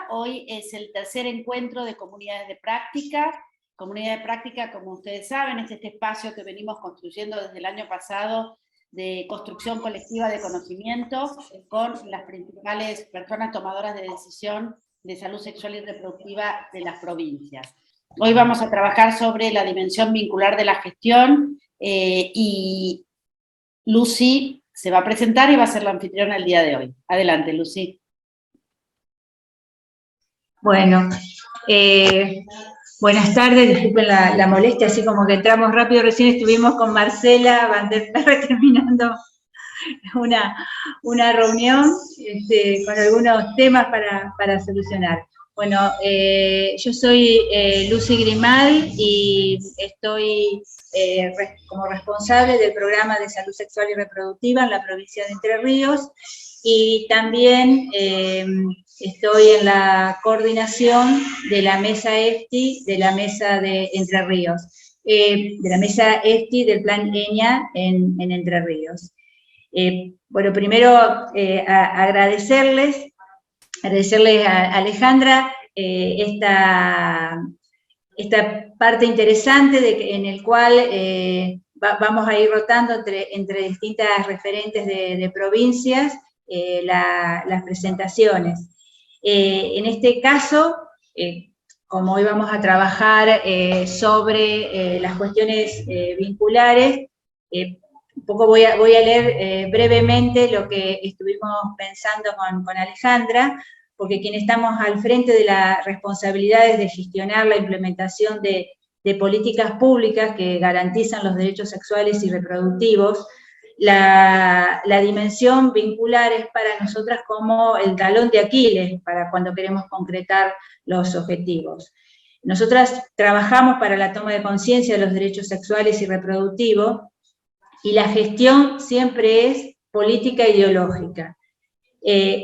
día. Hoy es el tercer encuentro de comunidades de práctica. Comunidad de práctica, como ustedes saben, es este espacio que venimos construyendo desde el año pasado de construcción colectiva de conocimiento con las principales personas tomadoras de decisión de salud sexual y reproductiva de las provincias. Hoy vamos a trabajar sobre la dimensión vincular de la gestión y Lucy se va a presentar y va a ser la anfitriona el día de hoy. Adelante, Lucy. Bueno, buenas tardes, disculpen la molestia, así como que entramos rápido, recién estuvimos con Marcela Van der Perre terminando una reunión con algunos temas para solucionar. Bueno, yo soy Lucy Grimal y estoy como responsable del programa de salud sexual y reproductiva en la provincia de Entre Ríos y también estoy en la coordinación de la mesa ESTI, de la mesa de Entre Ríos, de la mesa ESTI del plan EñA en Entre Ríos. Bueno, primero agradecerles a Alejandra esta parte interesante en el cual vamos a ir rotando entre distintas referentes de provincias las presentaciones. En este caso, como hoy vamos a trabajar sobre las cuestiones vinculares, un poco voy a leer brevemente lo que estuvimos pensando con Alejandra, porque quienes estamos al frente de las responsabilidades de gestionar la implementación de políticas públicas que garantizan los derechos sexuales y reproductivos, la dimensión vincular es para nosotras como el talón de Aquiles para cuando queremos concretar los objetivos. Nosotras trabajamos para la toma de conciencia de los derechos sexuales y reproductivos, y la gestión siempre es política ideológica.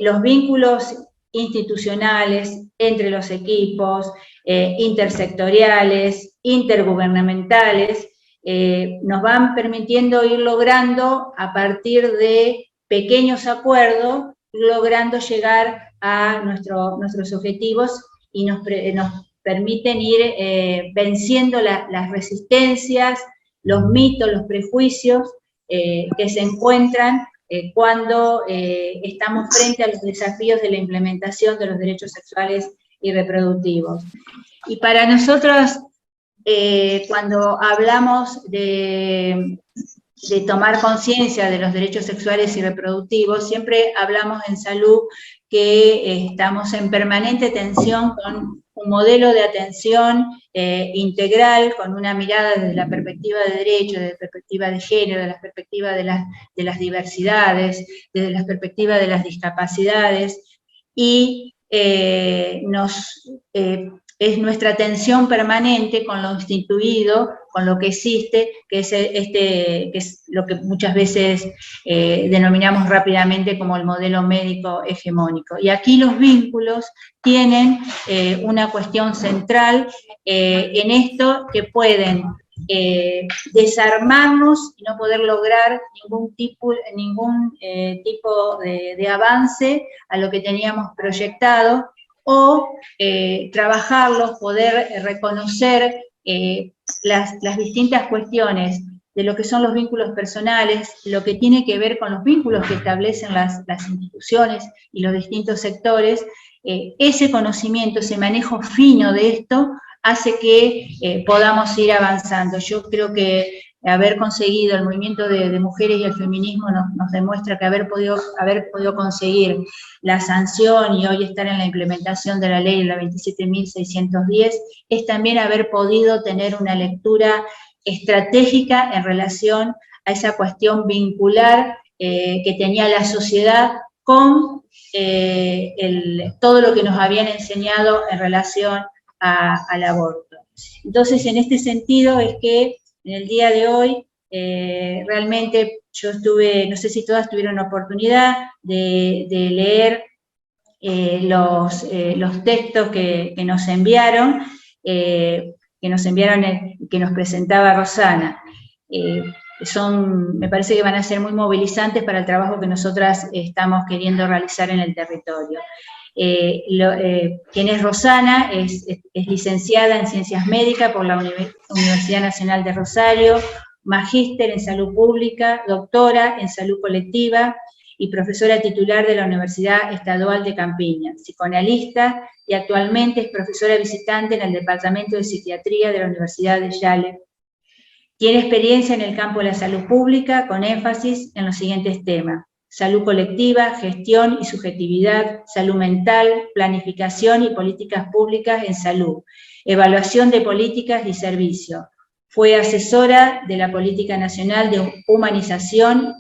Los vínculos institucionales entre los equipos, intersectoriales, intergubernamentales, nos van permitiendo ir logrando, a partir de pequeños acuerdos, logrando llegar a nuestros objetivos y nos permiten ir venciendo las resistencias, los mitos, los prejuicios que se encuentran cuando estamos frente a los desafíos de la implementación de los derechos sexuales y reproductivos. Y para nosotros, cuando hablamos de tomar conciencia de los derechos sexuales y reproductivos, siempre hablamos en salud que estamos en permanente tensión con un modelo de atención integral, con una mirada desde la perspectiva de derecho, desde la perspectiva de género, desde la perspectiva de las diversidades, desde la perspectiva de las discapacidades, y es nuestra atención permanente con lo instituido, con lo que existe, que es lo que muchas veces denominamos rápidamente como el modelo médico hegemónico. Y aquí los vínculos tienen una cuestión central en esto, que pueden desarmarnos y no poder lograr ningún tipo de avance a lo que teníamos proyectado, o trabajarlos, poder reconocer las distintas cuestiones de lo que son los vínculos personales, lo que tiene que ver con los vínculos que establecen las instituciones y los distintos sectores. Ese conocimiento, ese manejo fino de esto, hace que podamos ir avanzando. Yo creo que haber conseguido el movimiento de mujeres y el feminismo nos demuestra que haber podido conseguir la sanción y hoy estar en la implementación de la ley, la 27.610, es también haber podido tener una lectura estratégica en relación a esa cuestión vincular que tenía la sociedad con todo lo que nos habían enseñado en relación al aborto. Entonces, en este sentido es que en el día de hoy, realmente yo no sé si todas tuvieron la oportunidad de leer los textos que nos enviaron, que nos presentaba Rosana. Me parece que van a ser muy movilizantes para el trabajo que nosotras estamos queriendo realizar en el territorio. quien es Rosana, es licenciada en Ciencias Médicas por la Universidad Nacional de Rosario, magíster en Salud Pública, doctora en Salud Colectiva y profesora titular de la Universidad Estadual de Campiña, psicoanalista y actualmente es profesora visitante en el Departamento de Psiquiatría de la Universidad de Yale. Tiene experiencia en el campo de la salud pública con énfasis en los siguientes temas: salud colectiva, gestión y subjetividad, salud mental, planificación y políticas públicas en salud, evaluación de políticas y servicios. Fue asesora de la Política Nacional de Humanización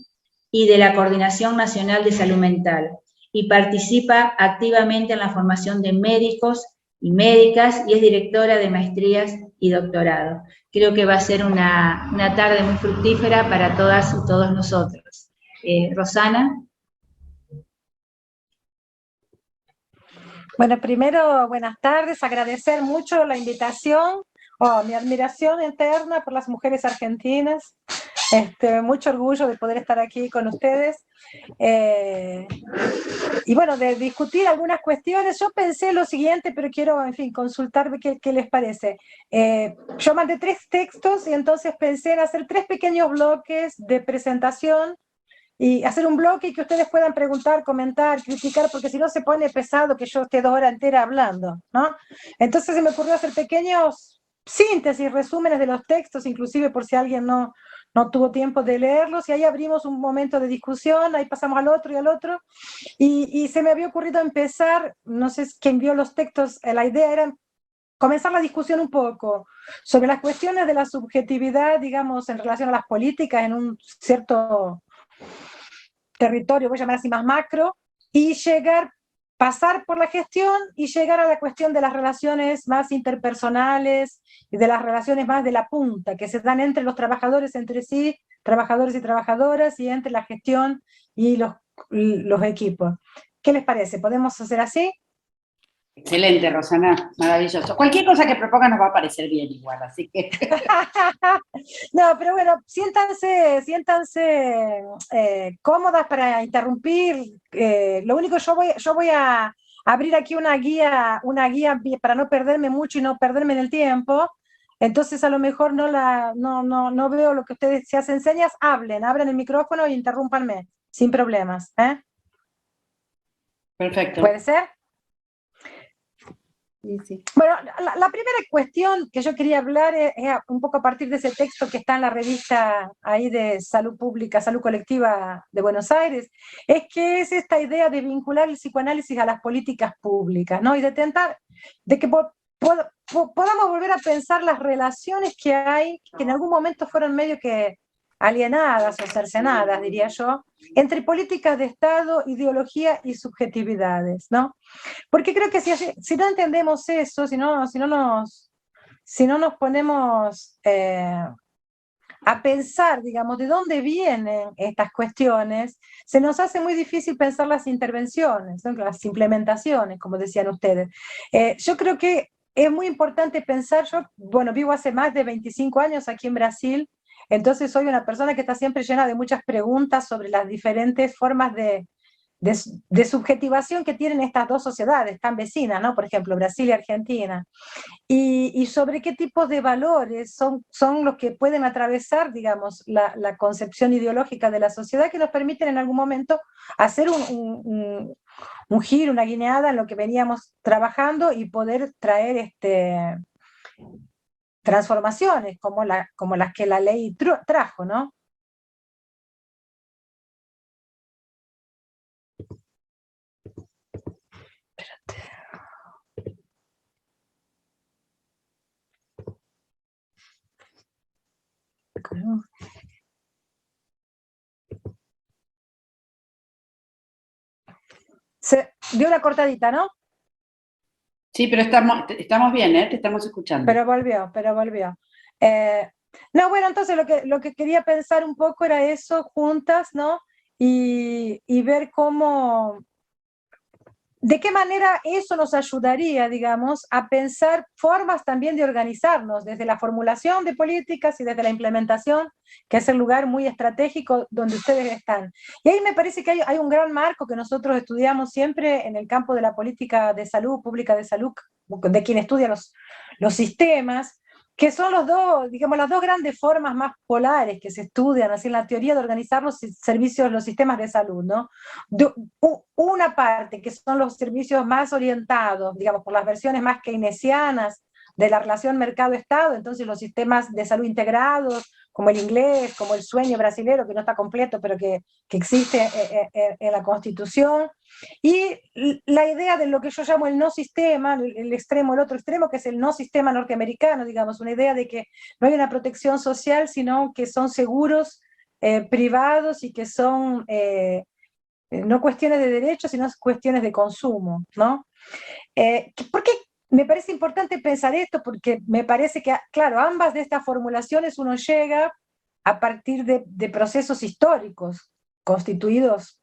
y de la Coordinación Nacional de Salud Mental, y participa activamente en la formación de médicos y médicas, y es directora de maestrías y doctorado. Creo que va a ser una tarde muy fructífera para todas y todos nosotros. Rosana. Bueno, primero, buenas tardes, agradecer mucho la invitación, mi admiración eterna por las mujeres argentinas, mucho orgullo de poder estar aquí con ustedes, y bueno, de discutir algunas cuestiones. Yo pensé lo siguiente, pero quiero, en fin, consultar qué les parece. Yo mandé 3 textos y entonces pensé en hacer 3 pequeños bloques de presentación, y hacer un bloque y que ustedes puedan preguntar, comentar, criticar, porque si no se pone pesado que yo esté 2 horas enteras hablando, ¿no? Entonces se me ocurrió hacer pequeños síntesis, resúmenes de los textos, inclusive por si alguien no tuvo tiempo de leerlos, y ahí abrimos un momento de discusión, ahí pasamos al otro y al otro, y se me había ocurrido empezar, no sé quién vio los textos, la idea era comenzar la discusión un poco sobre las cuestiones de la subjetividad, digamos, en relación a las políticas en un cierto territorio, voy a llamar así, más macro, y pasar por la gestión y llegar a la cuestión de las relaciones más interpersonales y de las relaciones más de la punta, que se dan entre los trabajadores entre sí, trabajadores y trabajadoras, y entre la gestión y los equipos. ¿Qué les parece? ¿Podemos hacer así? Excelente, Rosana, maravilloso. Cualquier cosa que proponga nos va a parecer bien igual, así que... No, pero bueno, siéntanse cómodas para interrumpir. Lo único, yo voy a abrir aquí una guía para no perderme mucho y no perderme en el tiempo. Entonces a lo mejor no veo lo que ustedes, si hacen señas, abren el micrófono y interrúmpanme, sin problemas. Perfecto. ¿Puede ser? Sí, sí. Bueno, la primera cuestión que yo quería hablar es un poco a partir de ese texto que está en la revista ahí de Salud Pública, Salud Colectiva de Buenos Aires, es que es esta idea de vincular el psicoanálisis a las políticas públicas, ¿no? Y de tentar, de que podamos volver a pensar las relaciones que hay, que en algún momento fueron medio que alienadas o cercenadas, diría yo, entre políticas de Estado, ideología y subjetividades, ¿no? Porque creo que si no entendemos eso, si no nos ponemos a pensar, digamos, de dónde vienen estas cuestiones, se nos hace muy difícil pensar las intervenciones, ¿no? Las implementaciones, como decían ustedes. Yo creo que es muy importante pensar, yo, bueno, vivo hace más de 25 años aquí en Brasil, entonces soy una persona que está siempre llena de muchas preguntas sobre las diferentes formas de subjetivación que tienen estas 2 sociedades tan vecinas, ¿no? Por ejemplo, Brasil y Argentina, y sobre qué tipos de valores son los que pueden atravesar, digamos, la concepción ideológica de la sociedad, que nos permiten en algún momento hacer un giro, una guineada en lo que veníamos trabajando y poder traer transformaciones como las que la ley trajo, ¿no? Se dio una cortadita, ¿no? Sí, pero estamos bien, ¿eh? Te estamos escuchando. Pero volvió. No, bueno, entonces lo que quería pensar un poco era eso juntas, ¿no? Y ver cómo ¿de qué manera eso nos ayudaría, digamos, a pensar formas también de organizarnos desde la formulación de políticas y desde la implementación, que es el lugar muy estratégico donde ustedes están? Y ahí me parece que hay un gran marco que nosotros estudiamos siempre en el campo de la política de salud, pública de salud, de quien estudia los sistemas, que son los dos, digamos, las dos grandes formas más polares que se estudian así en la teoría de organizar los servicios, los sistemas de salud, ¿no? Una parte que son los servicios más orientados, digamos, por las versiones más keynesianas de la relación mercado-estado, entonces los sistemas de salud integrados, como el inglés, como el sueño brasilero, que no está completo, pero que existe en la Constitución, y la idea de lo que yo llamo el no sistema, el extremo, el otro extremo, que es el no sistema norteamericano, digamos, una idea de que no hay una protección social, sino que son seguros privados y que son no cuestiones de derechos, sino cuestiones de consumo, ¿no? ¿Por qué me parece importante pensar esto? Porque me parece que, claro, ambas de estas formulaciones uno llega a partir de procesos históricos constituidos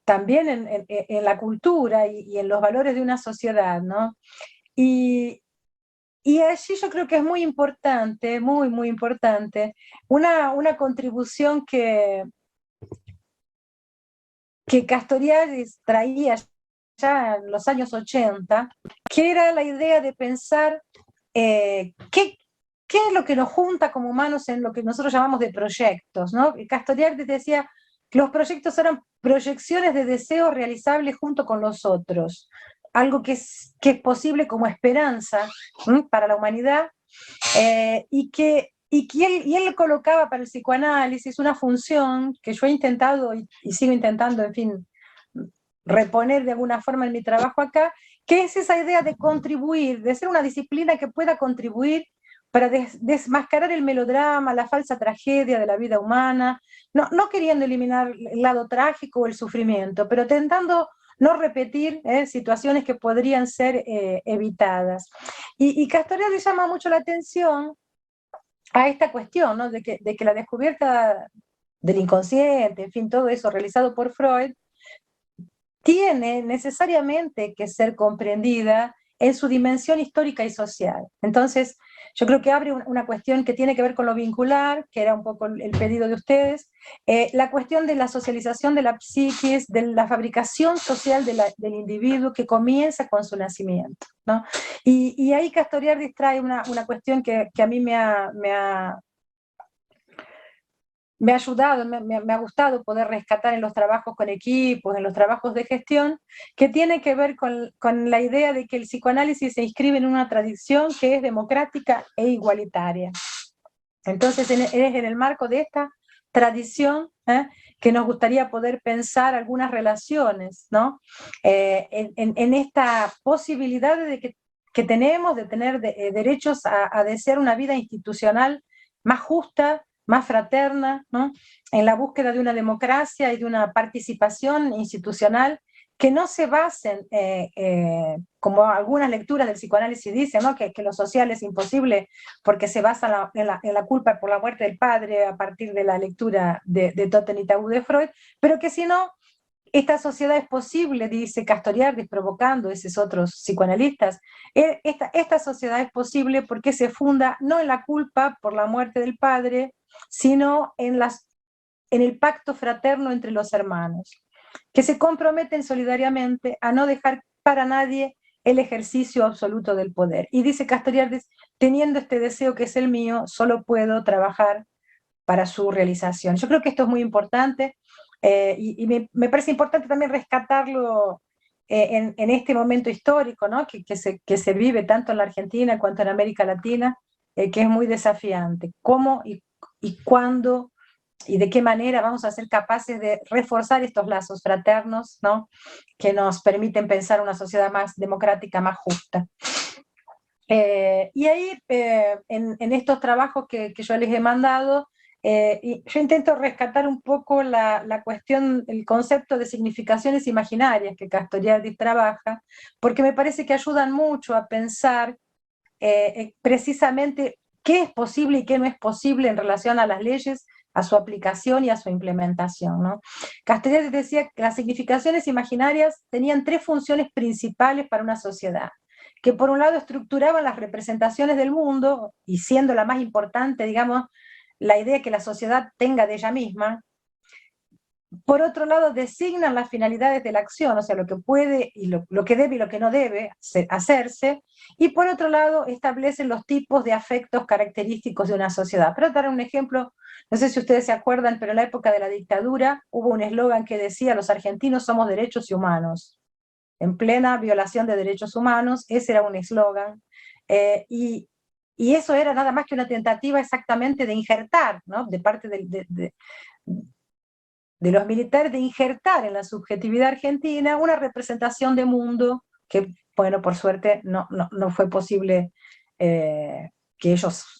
también en la cultura y en los valores de una sociedad, ¿no? Y allí yo creo que es muy importante, muy, muy importante, una contribución que Castoriadis traía ya en los años 80, que era la idea de pensar qué es lo que nos junta como humanos en lo que nosotros llamamos de proyectos, ¿no? Castoriadis decía que los proyectos eran proyecciones de deseos realizables junto con los otros, algo que es posible como esperanza para la humanidad, y él colocaba para el psicoanálisis una función que yo he intentado y sigo intentando, en fin, reponer de alguna forma en mi trabajo acá, que es esa idea de contribuir, de ser una disciplina que pueda contribuir para desmascarar el melodrama, la falsa tragedia de la vida humana, no queriendo eliminar el lado trágico o el sufrimiento, pero tentando no repetir situaciones que podrían ser evitadas. Y Castoriadis le llama mucho la atención a esta cuestión, ¿no? de que la descubierta del inconsciente, en fin, todo eso realizado por Freud, tiene necesariamente que ser comprendida en su dimensión histórica y social. Entonces, yo creo que abre una cuestión que tiene que ver con lo vincular, que era un poco el pedido de ustedes, la cuestión de la socialización de la psiquis, de la fabricación social del individuo que comienza con su nacimiento, ¿no? Y ahí Castoriadis trae una cuestión que a mí me ha ayudado, me ha gustado poder rescatar en los trabajos con equipos, en los trabajos de gestión, que tiene que ver con la idea de que el psicoanálisis se inscribe en una tradición que es democrática e igualitaria. Entonces es en el marco de esta tradición que nos gustaría poder pensar algunas relaciones, ¿no? En esta posibilidad que tenemos de tener derechos a desear una vida institucional más justa, más fraterna, ¿no? En la búsqueda de una democracia y de una participación institucional que no se basen, como algunas lecturas del psicoanálisis dicen, ¿no? que lo social es imposible porque se basa en la culpa por la muerte del padre a partir de la lectura de Totem y Tabú de Freud, pero que si no, esta sociedad es posible, dice Castoriadis, provocando esos otros psicoanalistas, esta sociedad es posible porque se funda no en la culpa por la muerte del padre, sino en el pacto fraterno entre los hermanos, que se comprometen solidariamente a no dejar para nadie el ejercicio absoluto del poder. Y dice Castoriadis, teniendo este deseo que es el mío, solo puedo trabajar para su realización. Yo creo que esto es muy importante, y me parece importante también rescatarlo en este momento histórico, ¿no? que se vive tanto en la Argentina cuanto en América Latina, que es muy desafiante. ¿Cómo y cuándo y de qué manera vamos a ser capaces de reforzar estos lazos fraternos, ¿no? que nos permiten pensar una sociedad más democrática, más justa? Y ahí, en estos trabajos que yo les he mandado, yo intento rescatar un poco la cuestión, el concepto de significaciones imaginarias que Castoriadis trabaja, porque me parece que ayudan mucho a pensar precisamente qué es posible y qué no es posible en relación a las leyes a su aplicación y a su implementación, ¿no? Castoriadis decía que las significaciones imaginarias tenían tres funciones principales para una sociedad, que por un lado estructuraban las representaciones del mundo, y siendo la más importante, digamos, la idea que la sociedad tenga de ella misma. Por otro lado, designan las finalidades de la acción, o sea, lo que puede y lo que debe y lo que no debe hacerse, y por otro lado, establecen los tipos de afectos característicos de una sociedad. Pero dar un ejemplo, no sé si ustedes se acuerdan, pero en la época de la dictadura hubo un eslogan que decía: los argentinos somos derechos y humanos, en plena violación de derechos humanos. Ese era un eslogan, y eso era nada más que una tentativa exactamente de injertar, ¿no?, de parte de los militares, de injertar en la subjetividad argentina una representación de mundo que, bueno, por suerte no fue posible que ellos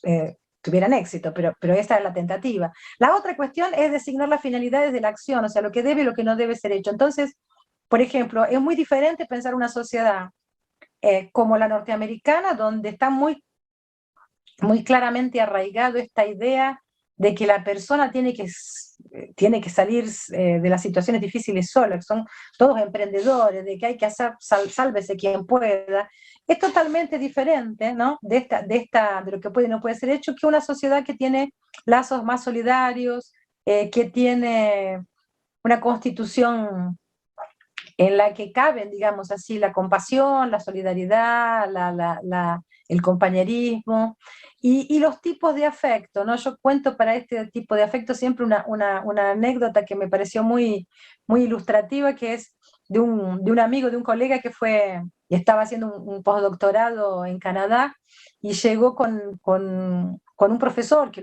tuvieran éxito, pero esta es la tentativa. La otra cuestión es designar las finalidades de la acción, o sea, lo que debe y lo que no debe ser hecho. Entonces, por ejemplo, es muy diferente pensar una sociedad como la norteamericana, donde está muy claramente arraigado esta idea de que la persona tiene que salir de las situaciones difíciles sola, que son todos emprendedores, de que hay que hacer sálvese quien pueda. Es totalmente diferente, ¿no?, de lo que puede y no puede ser hecho, que una sociedad que tiene lazos más solidarios, que tiene una constitución en la que caben, digamos así, la compasión, la solidaridad, el compañerismo y los tipos de afecto, ¿no? Yo cuento para este tipo de afecto siempre una anécdota que me pareció muy, muy ilustrativa, que es de un amigo, de un colega que estaba haciendo un postdoctorado en Canadá, y llegó con un profesor que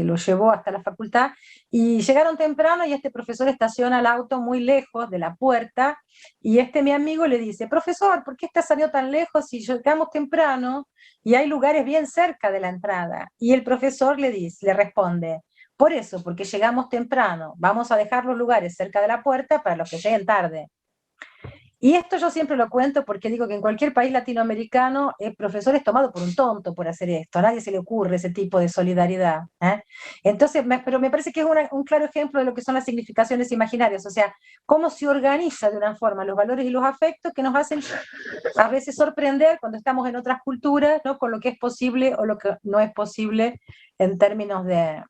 lo llevó hasta la facultad, y llegaron temprano, y este profesor estaciona el auto muy lejos de la puerta, y mi amigo le dice: profesor, ¿por qué está saliendo tan lejos si llegamos temprano y hay lugares bien cerca de la entrada? Y el profesor le responde: por eso, porque llegamos temprano, vamos a dejar los lugares cerca de la puerta para los que lleguen tarde. Y esto yo siempre lo cuento porque digo que en cualquier país latinoamericano el profesor es tomado por un tonto por hacer esto, a nadie se le ocurre ese tipo de solidaridad, ¿eh? Entonces, pero me parece que es un claro ejemplo de lo que son las significaciones imaginarias, o sea, cómo se organiza de una forma los valores y los afectos que nos hacen a veces sorprender cuando estamos en otras culturas, ¿no?, con lo que es posible o lo que no es posible en términos de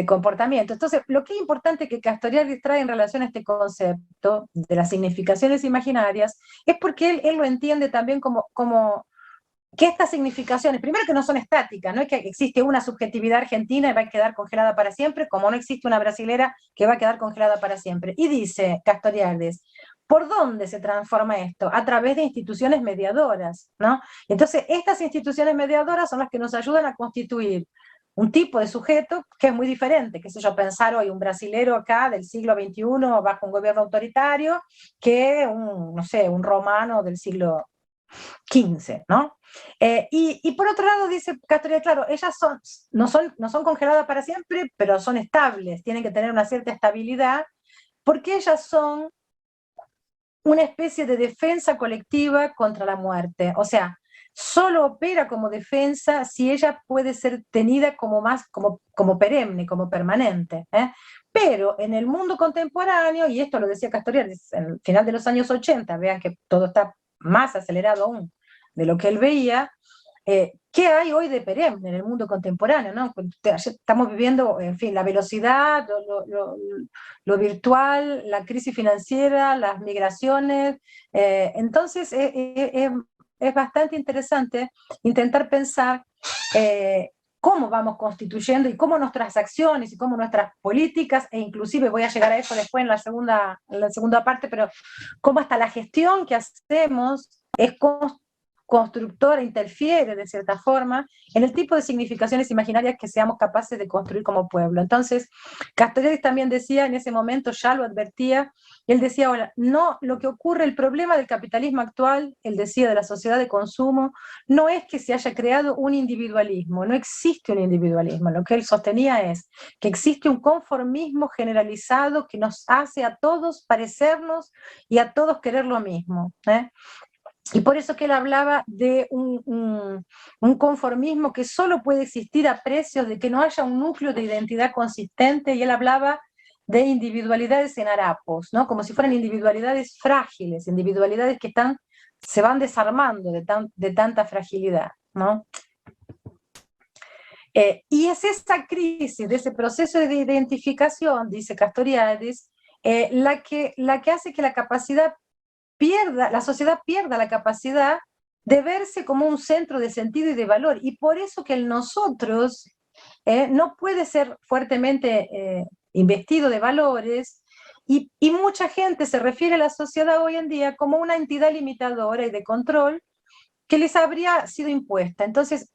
comportamiento. Entonces, lo que es importante que Castoriadis trae en relación a este concepto de las significaciones imaginarias es porque él lo entiende también como que estas significaciones, primero, que no son estáticas, no es que existe una subjetividad argentina y va a quedar congelada para siempre, como no existe una brasilera que va a quedar congelada para siempre. Y dice Castoriadis: ¿por dónde se transforma esto? A través de instituciones mediadoras, ¿no? Entonces, estas instituciones mediadoras son las que nos ayudan a constituir un tipo de sujeto que es muy diferente, qué sé yo, pensar hoy un brasilero acá del siglo XXI bajo un gobierno autoritario que no sé, un romano del siglo XV, ¿no? Y por otro lado, dice Castoriadis, claro, ellas no son congeladas para siempre, pero son estables, tienen que tener una cierta estabilidad, porque ellas son una especie de defensa colectiva contra la muerte. O sea, solo opera como defensa si ella puede ser tenida como perenne, como permanente, ¿eh? Pero en el mundo contemporáneo, y esto lo decía Castoriadis en el final de los años 80, vean que todo está más acelerado aún de lo que él veía, ¿qué hay hoy de perenne en el mundo contemporáneo, ¿no? Estamos viviendo, en fin, la velocidad, lo virtual, la crisis financiera, las migraciones. Entonces, es bastante interesante intentar pensar cómo vamos constituyendo y cómo nuestras acciones y cómo nuestras políticas, e inclusive voy a llegar a eso después en la segunda parte, pero cómo hasta la gestión que hacemos es constructora, interfiere de cierta forma en el tipo de significaciones imaginarias que seamos capaces de construir como pueblo. Entonces, Castoriadis también decía en ese momento, ya lo advertía, él decía: ahora, no, lo que ocurre, el problema del capitalismo actual, él decía, de la sociedad de consumo, no es que se haya creado un individualismo, no existe un individualismo, lo que él sostenía es que existe un conformismo generalizado que nos hace a todos parecernos y a todos querer lo mismo, ¿eh? Y por eso que él hablaba de un conformismo que solo puede existir a precios de que no haya un núcleo de identidad consistente, y él hablaba de individualidades en harapos, ¿no? Como si fueran individualidades frágiles, individualidades que se van desarmando de tanta fragilidad, ¿no? Y es esa crisis, de ese proceso de identificación, dice Castoriadis, la que hace que la sociedad pierda la capacidad de verse como un centro de sentido y de valor, y por eso que el nosotros no puede ser fuertemente investido de valores, y mucha gente se refiere a la sociedad hoy en día como una entidad limitadora y de control que les habría sido impuesta. Entonces,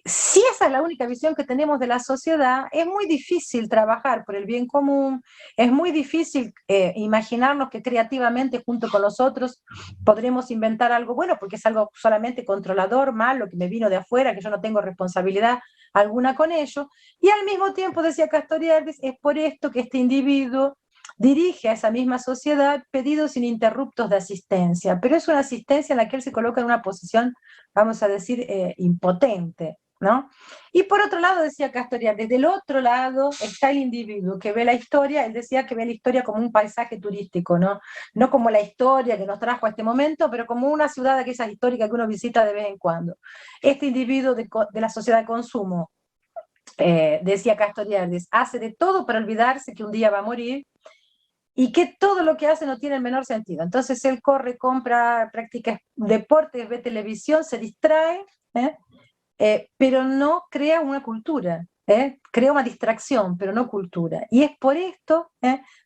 si esa es la única visión que tenemos de la sociedad, es muy difícil trabajar por el bien común, es muy difícil imaginarnos que creativamente junto con los otros podremos inventar algo bueno, porque es algo solamente controlador, malo, que me vino de afuera, que yo no tengo responsabilidad alguna con ello. Y al mismo tiempo, decía Castoriadis, es por esto que este individuo dirige a esa misma sociedad pedidos ininterruptos de asistencia, pero es una asistencia en la que él se coloca en una posición, vamos a decir, impotente, ¿no? Y por otro lado, decía Castoriadis, desde el otro lado está el individuo que ve la historia. Él decía que ve la historia como un paisaje turístico, ¿no? No como la historia que nos trajo a este momento, pero como una ciudad de aquellas históricas que uno visita de vez en cuando. Este individuo de la sociedad de consumo, decía Castoriadis, hace de todo para olvidarse que un día va a morir, y que todo lo que hace no tiene el menor sentido. Entonces él corre, compra, practica deportes, ve televisión, se distrae, pero no crea una cultura, crea una distracción, pero no cultura. Y es por esto,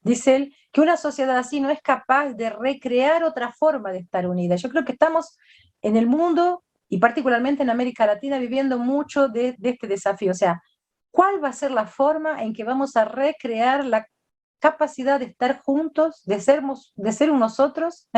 dice él, que una sociedad así no es capaz de recrear otra forma de estar unida. Yo creo que estamos en el mundo, y particularmente en América Latina, viviendo mucho de este desafío. O sea, ¿cuál va a ser la forma en que vamos a recrear la capacidad de estar juntos, de ser un nosotros?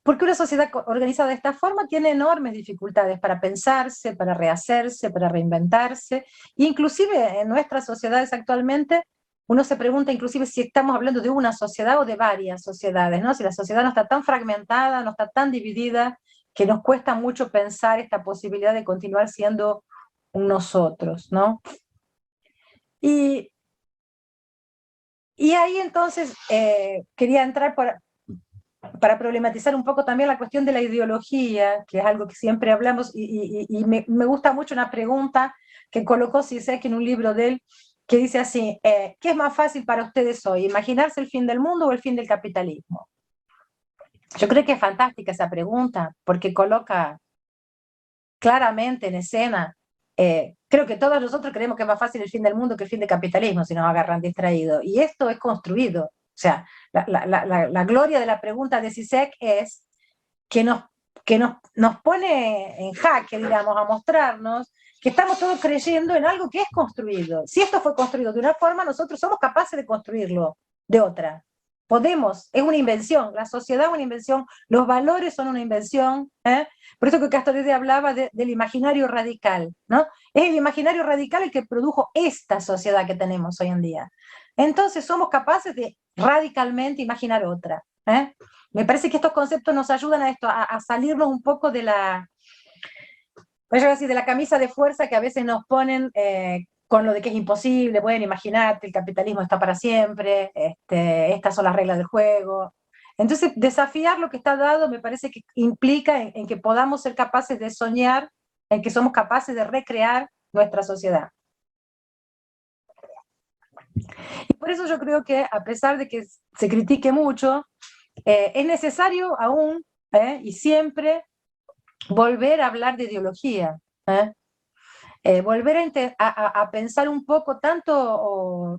Porque una sociedad organizada de esta forma tiene enormes dificultades para pensarse, para rehacerse, para reinventarse. E inclusive en nuestras sociedades actualmente, uno se pregunta inclusive si estamos hablando de una sociedad o de varias sociedades, ¿no? Si la sociedad no está tan fragmentada, no está tan dividida, que nos cuesta mucho pensar esta posibilidad de continuar siendo un nosotros, ¿no? Y ahí entonces quería entrar para problematizar un poco también la cuestión de la ideología, que es algo que siempre hablamos, y me gusta mucho una pregunta que colocó Zizek en un libro de él, que dice así, ¿qué es más fácil para ustedes hoy, imaginarse el fin del mundo o el fin del capitalismo? Yo creo que es fantástica esa pregunta, porque coloca claramente en escena, creo que todos nosotros creemos que es más fácil el fin del mundo que el fin del capitalismo, si nos agarran distraídos, y esto es construido. O sea, la gloria de la pregunta de Zizek es que nos pone en jaque, digamos, a mostrarnos que estamos todos creyendo en algo que es construido. Si esto fue construido de una forma, nosotros somos capaces de construirlo de otra. Podemos, es una invención, la sociedad es una invención, los valores son una invención, por eso que Castoriadis hablaba del imaginario radical, ¿no? Es el imaginario radical el que produjo esta sociedad que tenemos hoy en día. Entonces somos capaces de radicalmente imaginar otra. Me parece que estos conceptos nos ayudan a esto, a salirnos un poco de de la camisa de fuerza que a veces nos ponen con lo de que es imposible. Bueno, imagínate, el capitalismo está para siempre, estas son las reglas del juego. Entonces, desafiar lo que está dado me parece que implica en que podamos ser capaces de soñar, en que somos capaces de recrear nuestra sociedad. Y por eso yo creo que, a pesar de que se critique mucho, es necesario aún y siempre volver a hablar de ideología, volver a pensar un poco tanto,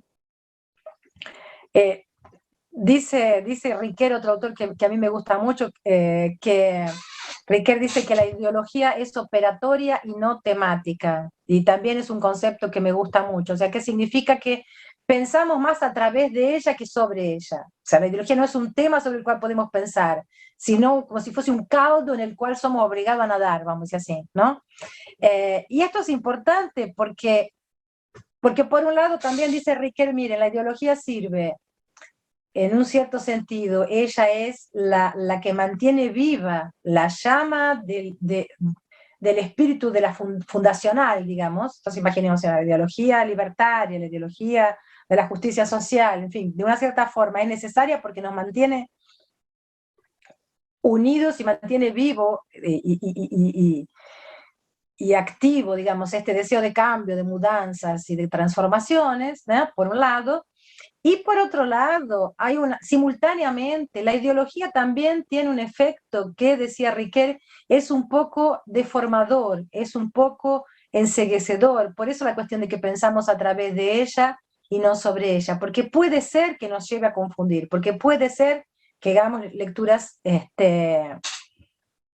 dice Riquer, otro autor que a mí me gusta mucho, que Riquer dice que la ideología es operatoria y no temática, y también es un concepto que me gusta mucho. O sea, que significa que pensamos más a través de ella que sobre ella. O sea, la ideología no es un tema sobre el cual podemos pensar, sino como si fuese un caldo en el cual somos obligados a nadar, vamos a decir así, ¿no? Y esto es importante porque por un lado también dice Riquer, mire, la ideología sirve en un cierto sentido, ella es la que mantiene viva la llama del espíritu de la fundacional, digamos. Entonces imaginemos la ideología libertaria, la ideología de la justicia social, en fin, de una cierta forma es necesaria porque nos mantiene unidos y mantiene vivo y activo, digamos, este deseo de cambio, de mudanzas y de transformaciones, ¿no? Por un lado. Y por otro lado, simultáneamente, la ideología también tiene un efecto que, decía Riquet, es un poco deformador, es un poco enceguecedor. Por eso la cuestión de que pensamos a través de ella y no sobre ella, porque puede ser que nos lleve a confundir, porque puede ser que hagamos lecturas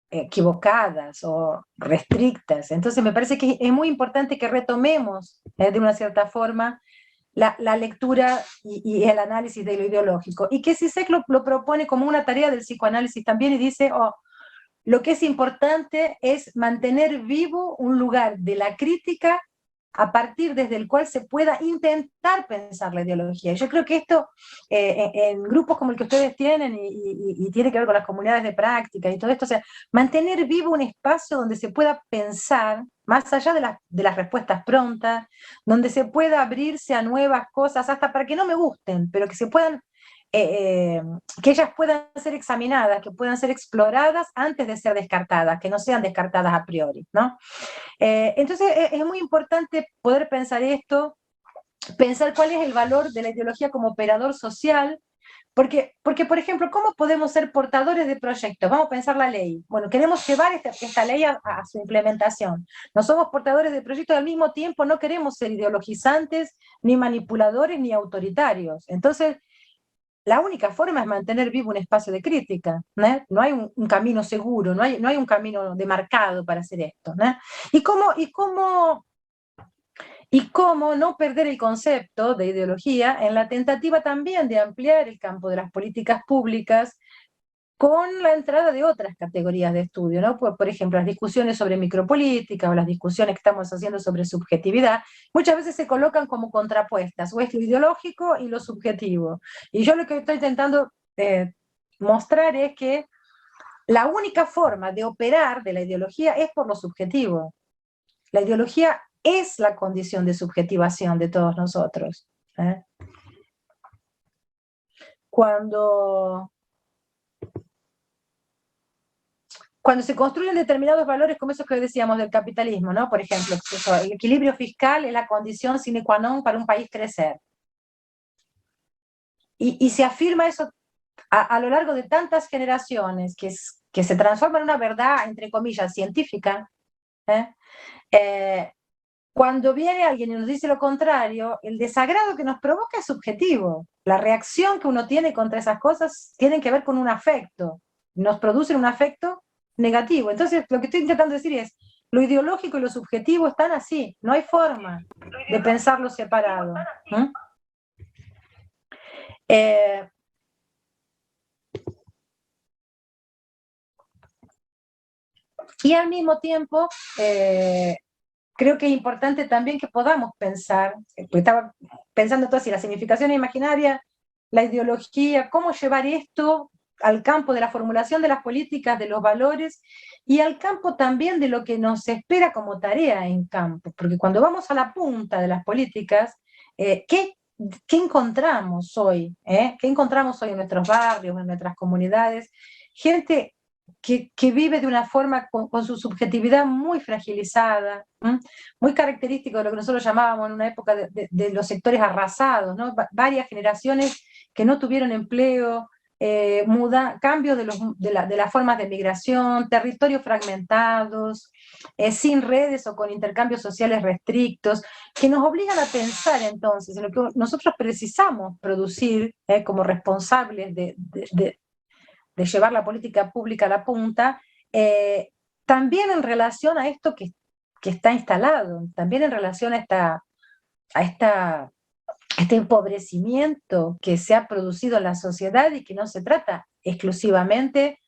equivocadas o restrictas. Entonces me parece que es muy importante que retomemos de una cierta forma la lectura y el análisis de lo ideológico, y que Zizek lo propone como una tarea del psicoanálisis también, y dice, lo que es importante es mantener vivo un lugar de la crítica a partir desde el cual se pueda intentar pensar la ideología. Yo creo que esto, en grupos como el que ustedes tienen, y tiene que ver con las comunidades de práctica y todo esto, o sea, mantener vivo un espacio donde se pueda pensar, más allá de las respuestas prontas, donde se pueda abrirse a nuevas cosas, hasta para que no me gusten, pero que se puedan, que ellas puedan ser examinadas, que puedan ser exploradas antes de ser descartadas, que no sean descartadas a priori, ¿no? Entonces es muy importante poder pensar esto, pensar cuál es el valor de la ideología como operador social, porque por ejemplo, ¿cómo podemos ser portadores de proyectos? Vamos a pensar la ley. Bueno, queremos llevar esta ley a su implementación. No somos portadores de proyectos, al mismo tiempo no queremos ser ideologizantes, ni manipuladores, ni autoritarios. Entonces, la única forma es mantener vivo un espacio de crítica, ¿no? No hay un camino seguro, no hay un camino demarcado para hacer esto, ¿no? ¿Y cómo no perder el concepto de ideología en la tentativa también de ampliar el campo de las políticas públicas con la entrada de otras categorías de estudio, ¿no? Por ejemplo, las discusiones sobre micropolítica o las discusiones que estamos haciendo sobre subjetividad, muchas veces se colocan como contrapuestas, o es lo ideológico y lo subjetivo. Y yo lo que estoy intentando mostrar es que la única forma de operar de la ideología es por lo subjetivo. La ideología es la condición de subjetivación de todos nosotros. Cuando se construyen determinados valores, como esos que decíamos del capitalismo, ¿no? Por ejemplo, el equilibrio fiscal es la condición sine qua non para un país crecer. Y se afirma eso a lo largo de tantas generaciones, que se transforma en una verdad, entre comillas, científica. Cuando viene alguien y nos dice lo contrario, el desagrado que nos provoca es subjetivo. La reacción que uno tiene contra esas cosas tiene que ver con un afecto. Nos producen un afecto negativo. Entonces, lo que estoy intentando decir es, lo ideológico y lo subjetivo están así, no hay forma de pensarlo separado. Y al mismo tiempo, creo que es importante también que podamos pensar, porque estaba pensando entonces si la significación imaginaria, la ideología, cómo llevar esto al campo de la formulación de las políticas, de los valores, y al campo también de lo que nos espera como tarea en campo, porque cuando vamos a la punta de las políticas, ¿qué encontramos hoy? ¿Qué encontramos hoy en nuestros barrios, en nuestras comunidades? Gente que vive de una forma con su subjetividad muy fragilizada, muy característico de lo que nosotros llamábamos en una época de los sectores arrasados, ¿no? Varias generaciones que no tuvieron empleo, cambios de las formas de migración, territorios fragmentados, sin redes o con intercambios sociales restrictos, que nos obligan a pensar entonces en lo que nosotros precisamos producir como responsables de llevar la política pública a la punta, también en relación a esto que está instalado, también en relación a este empobrecimiento que se ha producido en la sociedad, y que no se trata exclusivamente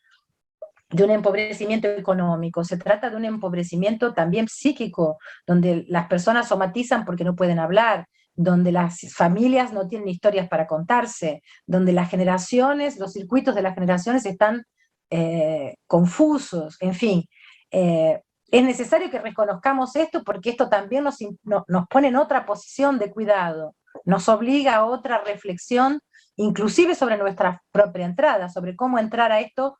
de un empobrecimiento económico, se trata de un empobrecimiento también psíquico, donde las personas somatizan porque no pueden hablar, donde las familias no tienen historias para contarse, donde las generaciones, los circuitos de las generaciones están confusos, en fin. Es necesario que reconozcamos esto porque esto también nos pone en otra posición de cuidado, nos obliga a otra reflexión, inclusive sobre nuestra propia entrada, sobre cómo entrar a estos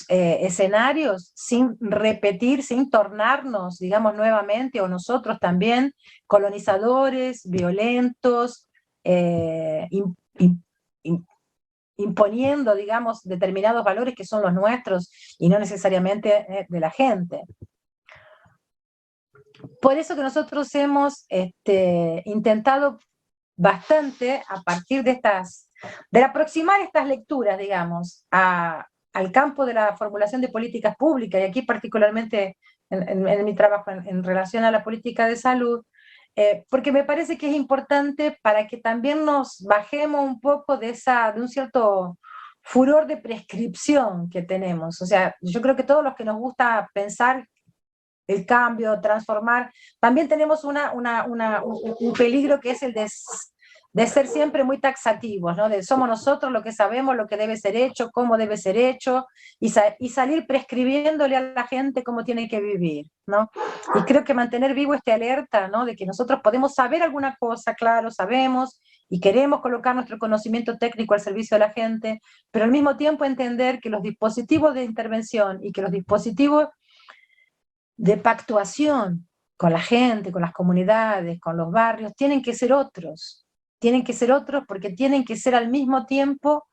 escenarios sin repetir, sin tornarnos, digamos, nuevamente, o nosotros también, colonizadores, violentos, imponiendo, digamos, determinados valores que son los nuestros y no necesariamente de la gente. Por eso que nosotros hemos intentado bastante, a partir de aproximar estas lecturas, digamos, al campo de la formulación de políticas públicas, y aquí particularmente en mi trabajo en relación a la política de salud, porque me parece que es importante para que también nos bajemos un poco de un cierto furor de prescripción que tenemos. O sea, yo creo que todos los que nos gusta pensar el cambio, transformar, también tenemos un peligro que es el de ser siempre muy taxativos, ¿no? Somos nosotros lo que sabemos, lo que debe ser hecho, cómo debe ser hecho, y salir prescribiéndole a la gente cómo tiene que vivir, ¿no? Y creo que mantener vivo este alerta, ¿no? De que nosotros podemos saber alguna cosa, claro, sabemos, y queremos colocar nuestro conocimiento técnico al servicio de la gente, pero al mismo tiempo entender que los dispositivos de intervención y que los dispositivos de pactuación con la gente, con las comunidades, con los barrios, tienen que ser otros porque tienen que ser al mismo tiempo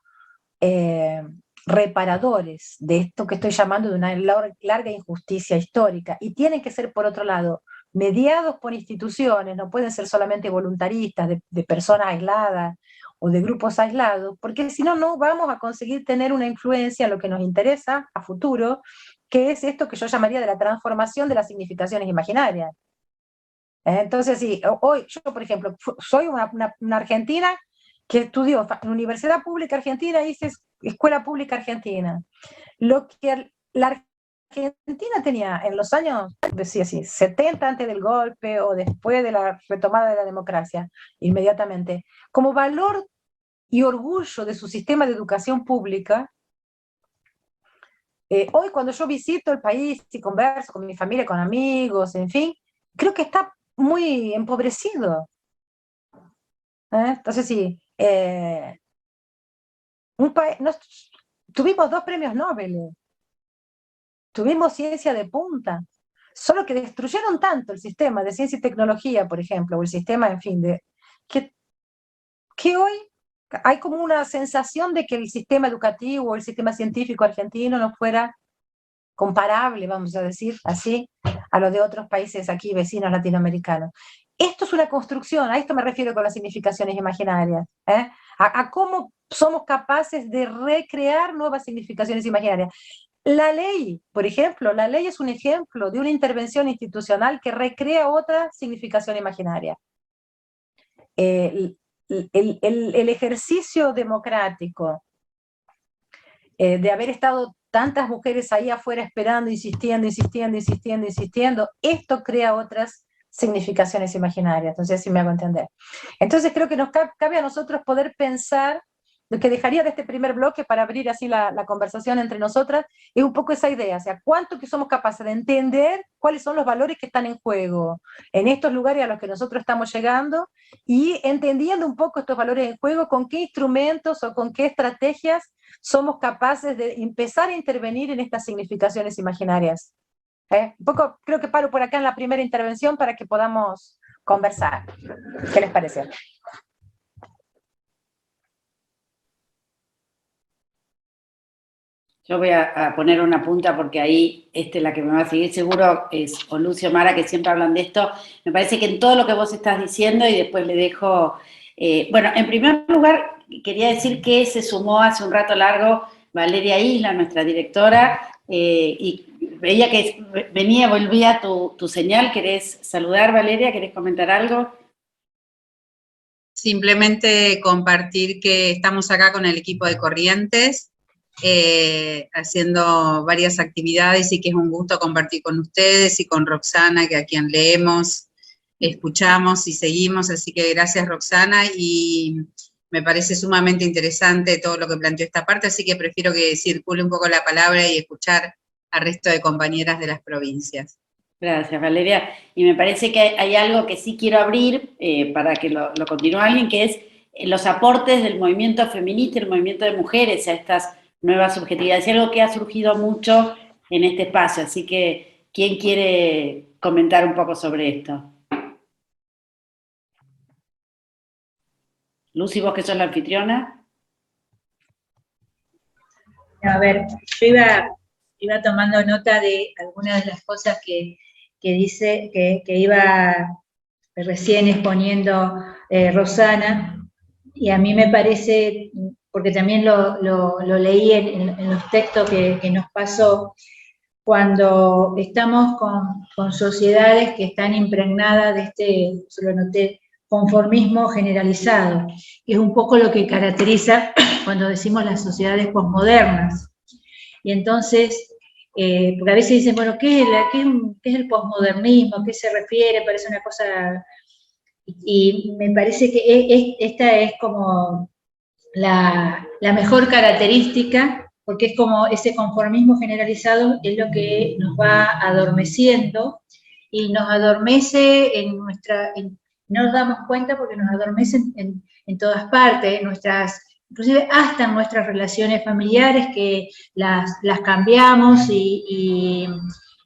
reparadores de esto que estoy llamando de una larga injusticia histórica, y tienen que ser, por otro lado, mediados por instituciones, no pueden ser solamente voluntaristas, de personas aisladas o de grupos aislados, porque si no, no vamos a conseguir tener una influencia en lo que nos interesa a futuro, que es esto que yo llamaría de la transformación de las significaciones imaginarias. Entonces, sí, hoy yo, por ejemplo, soy una argentina que estudió en Universidad Pública Argentina, hice Escuela Pública Argentina. Lo que la Argentina tenía en los años, decía así, 70 antes del golpe o después de la retomada de la democracia, inmediatamente, como valor y orgullo de su sistema de educación pública, hoy cuando yo visito el país y converso con mi familia, con amigos, en fin, creo que está muy empobrecido. Entonces sí, tuvimos 2 premios Nobel, tuvimos ciencia de punta, solo que destruyeron tanto el sistema de ciencia y tecnología, por ejemplo, o el sistema, en fin, que hoy hay como una sensación de que el sistema educativo o el sistema científico argentino no fuera comparable, vamos a decir así, a los de otros países aquí vecinos latinoamericanos. Esto es una construcción, a esto me refiero con las significaciones imaginarias, a cómo somos capaces de recrear nuevas significaciones imaginarias. La ley, por ejemplo, la ley es un ejemplo de una intervención institucional que recrea otra significación imaginaria. El ejercicio democrático de haber estado tantas mujeres ahí afuera esperando, insistiendo, esto crea otras significaciones imaginarias. Entonces, si me hago entender. Entonces creo que nos cabe a nosotros poder pensar, lo que dejaría de este primer bloque para abrir así la conversación entre nosotras, es un poco esa idea, o sea, cuánto que somos capaces de entender cuáles son los valores que están en juego en estos lugares a los que nosotros estamos llegando, y entendiendo un poco estos valores en juego, con qué instrumentos o con qué estrategias somos capaces de empezar a intervenir en estas significaciones imaginarias. Un poco, creo que paro por acá en la primera intervención para que podamos conversar. ¿Qué les parece? Yo voy a poner una punta porque ahí la que me va a seguir seguro es o Lucio Mara, que siempre hablan de esto. Me parece que en todo lo que vos estás diciendo, y después le dejo... bueno, en primer lugar, quería decir que se sumó hace un rato largo Valeria Isla, nuestra directora, y veía que volvía tu señal. ¿Querés saludar, Valeria? ¿Querés comentar algo? Simplemente compartir que estamos acá con el equipo de Corrientes, haciendo varias actividades, y que es un gusto compartir con ustedes y con Roxana, que a quien leemos escuchamos y seguimos, así que gracias Roxana, y me parece sumamente interesante todo lo que planteó esta parte, así que prefiero que circule un poco la palabra y escuchar al resto de compañeras de las provincias. Gracias, Valeria. Y me parece que hay algo que sí quiero abrir para que lo continúe alguien, que es los aportes del movimiento feminista y el movimiento de mujeres a estas nuevas subjetividades. Es algo que ha surgido mucho en este espacio, así que ¿quién quiere comentar un poco sobre esto? Lucy, vos que sos la anfitriona. A ver, yo iba tomando nota de algunas de las cosas que dice, que iba recién exponiendo Rosana, y a mí me parece, porque también lo leí en los textos que nos pasó, cuando estamos con sociedades que están impregnadas de este, se lo noté, conformismo generalizado, que es un poco lo que caracteriza cuando decimos las sociedades posmodernas. Y entonces, porque a veces dicen, bueno, ¿qué es el posmodernismo? ¿A qué se refiere? Parece una cosa... Y me parece que esta es como la mejor característica, porque es como ese conformismo generalizado es lo que nos va adormeciendo, y nos adormece no nos damos cuenta porque nos adormece en todas partes, inclusive hasta en nuestras relaciones familiares, que las cambiamos y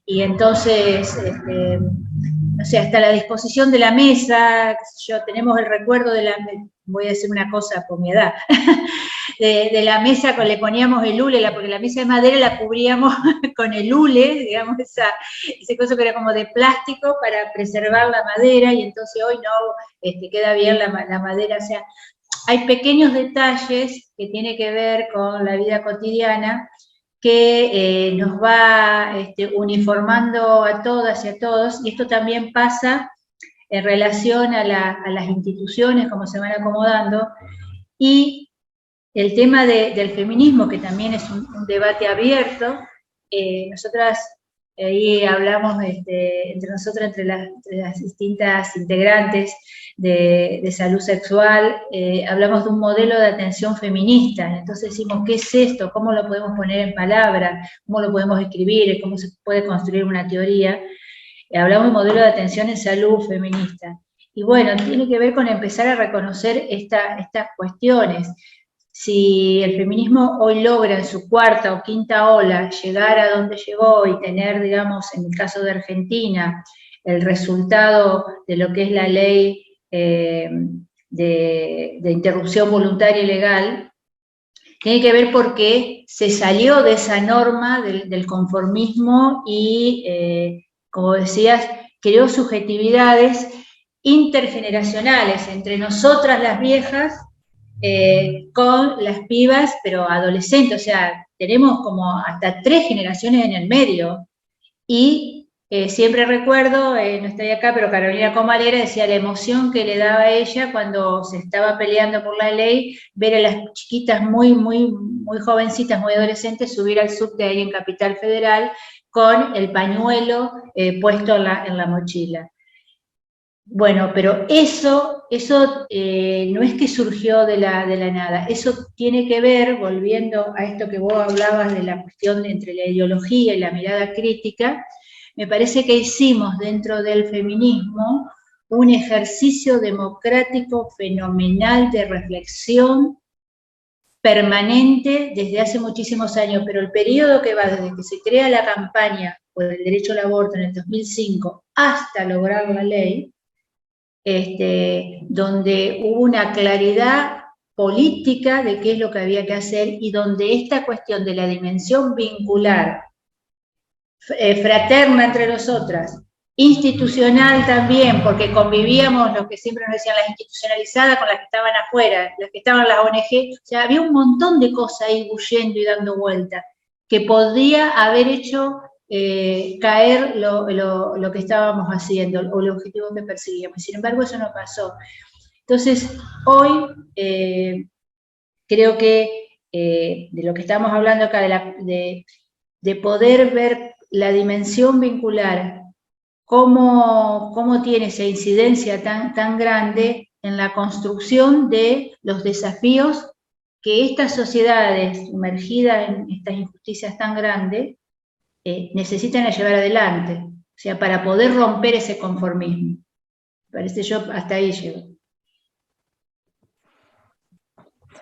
entonces, no sé, hasta la disposición de la mesa, tenemos el recuerdo voy a decir una cosa por mi edad, de la mesa le poníamos el hule, porque la mesa de madera la cubríamos con el hule, digamos, ese cosa que era como de plástico para preservar la madera, y entonces hoy no, queda bien la madera, o sea, hay pequeños detalles que tienen que ver con la vida cotidiana que nos va uniformando a todas y a todos, y esto también pasa en relación a las instituciones, cómo se van acomodando, y el tema del feminismo, que también es un debate abierto. Nosotras ahí hablamos entre nosotras, entre las distintas integrantes de salud sexual, hablamos de un modelo de atención feminista. Entonces decimos, ¿qué es esto? ¿Cómo lo podemos poner en palabras? ¿Cómo lo podemos escribir? ¿Cómo se puede construir una teoría? Hablamos de modelo de atención en salud feminista. Y bueno, tiene que ver con empezar a reconocer estas cuestiones. Si el feminismo hoy logra en su cuarta o quinta ola llegar a donde llegó y tener, digamos, en el caso de Argentina, el resultado de lo que es la ley de interrupción voluntaria y legal, tiene que ver porque se salió de esa norma del conformismo y, como decías, creó subjetividades intergeneracionales entre nosotras las viejas, con las pibas, pero adolescentes, o sea, tenemos como hasta 3 generaciones en el medio. Y siempre recuerdo, no estoy acá, pero Carolina Comalera decía la emoción que le daba a ella cuando se estaba peleando por la ley, ver a las chiquitas muy jovencitas, muy adolescentes, subir al subte ahí en Capital Federal con el pañuelo puesto en la mochila. Bueno, pero eso no es que surgió de la nada, eso tiene que ver, volviendo a esto que vos hablabas de la cuestión entre la ideología y la mirada crítica, me parece que hicimos dentro del feminismo un ejercicio democrático fenomenal de reflexión permanente desde hace muchísimos años, pero el periodo que va desde que se crea la campaña por el derecho al aborto en el 2005 hasta lograr la ley, donde hubo una claridad política de qué es lo que había que hacer, y donde esta cuestión de la dimensión vincular, fraterna entre nosotras, institucional también, porque convivíamos, lo que siempre nos decían, las institucionalizadas con las que estaban afuera, las que estaban en las ONG, o sea, había un montón de cosas ahí huyendo y dando vueltas, que podría haber hecho caer lo que estábamos haciendo, o el objetivo que perseguíamos. Sin embargo, eso no pasó. Entonces, hoy creo que de lo que estamos hablando acá, de poder ver la dimensión vincular cómo tiene esa incidencia tan grande en la construcción de los desafíos que estas sociedades sumergidas en estas injusticias tan grandes necesitan llevar adelante, o sea, para poder romper ese conformismo. Parece yo hasta ahí llego.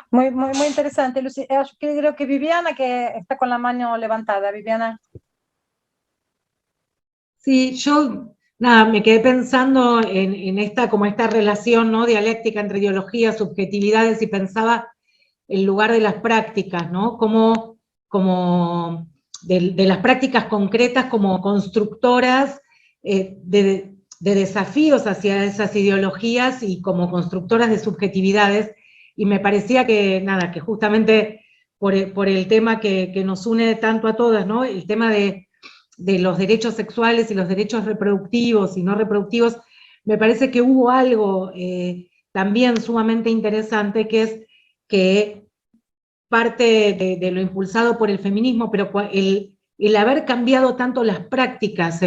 Muy interesante, Lucy. Creo que Viviana, que está con la mano levantada. Viviana. Sí, yo nada, me quedé pensando en esta relación, ¿no?, dialéctica entre ideología, subjetividades, y pensaba el lugar de las prácticas, ¿no? Como de las prácticas concretas como constructoras de desafíos hacia esas ideologías y como constructoras de subjetividades, y me parecía que justamente por el tema que nos une tanto a todas, ¿no?, el tema de los derechos sexuales y los derechos reproductivos y no reproductivos, me parece que hubo algo también sumamente interesante, que es que parte de lo impulsado por el feminismo, pero el haber cambiado tanto las prácticas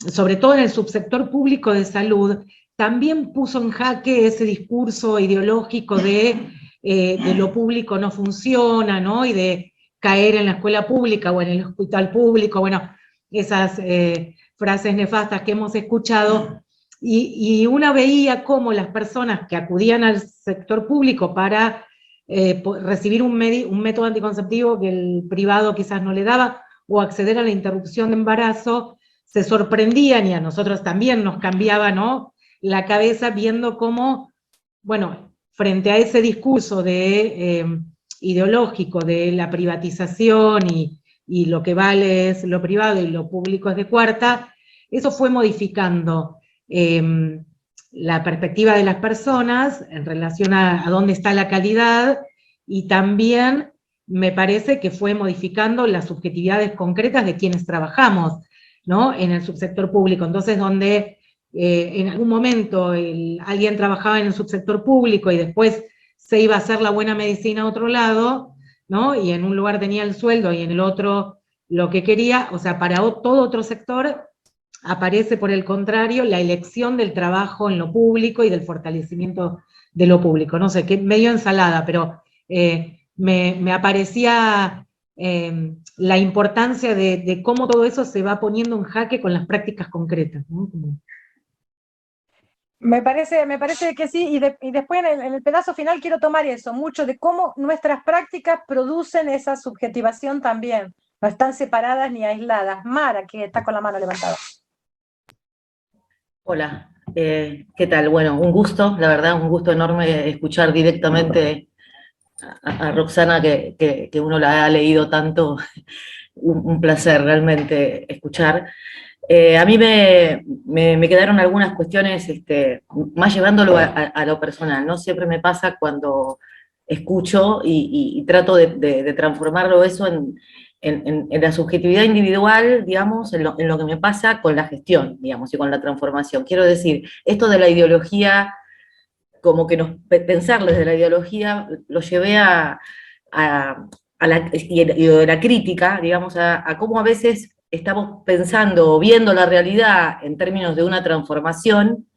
sobre todo en el subsector público de salud, también puso en jaque ese discurso ideológico de lo público no funciona, ¿no?, y de caer en la escuela pública o en el hospital público, bueno, esas frases nefastas que hemos escuchado, y una veía cómo las personas que acudían al sector público para recibir un método anticonceptivo que el privado quizás no le daba, o acceder a la interrupción de embarazo, se sorprendían, y a nosotros también nos cambiaba, ¿no?, la cabeza, viendo cómo, bueno, frente a ese discurso ideológico de la privatización y lo que vale es lo privado y lo público es de cuarta, eso fue modificando la perspectiva de las personas en relación a dónde está la calidad, y también me parece que fue modificando las subjetividades concretas de quienes trabajamos, ¿no?, en el subsector público. Entonces, donde en algún momento alguien trabajaba en el subsector público y después se iba a hacer la buena medicina a otro lado, ¿no?, y en un lugar tenía el sueldo y en el otro lo que quería, o sea, para todo otro sector aparece, por el contrario, la elección del trabajo en lo público y del fortalecimiento de lo público. No sé, que medio ensalada, pero me aparecía la importancia de cómo todo eso se va poniendo en jaque con las prácticas concretas, ¿no? Me parece que sí, y después en el pedazo final quiero tomar eso, mucho de cómo nuestras prácticas producen esa subjetivación también, no están separadas ni aisladas. Mara, que está con la mano levantada. Hola, ¿qué tal? Bueno, un gusto, la verdad, un gusto enorme escuchar directamente a Roxana, que uno la ha leído tanto, un placer realmente escuchar. A mí me quedaron algunas cuestiones, más llevándolo a lo personal, ¿no? Siempre me pasa cuando escucho y trato de transformarlo eso en la subjetividad individual, digamos, en lo que me pasa con la gestión, digamos, y con la transformación. Quiero decir, esto de la ideología, como que pensar desde la ideología, lo llevé y de la crítica, digamos, a cómo a veces estamos pensando o viendo la realidad en términos de una transformación,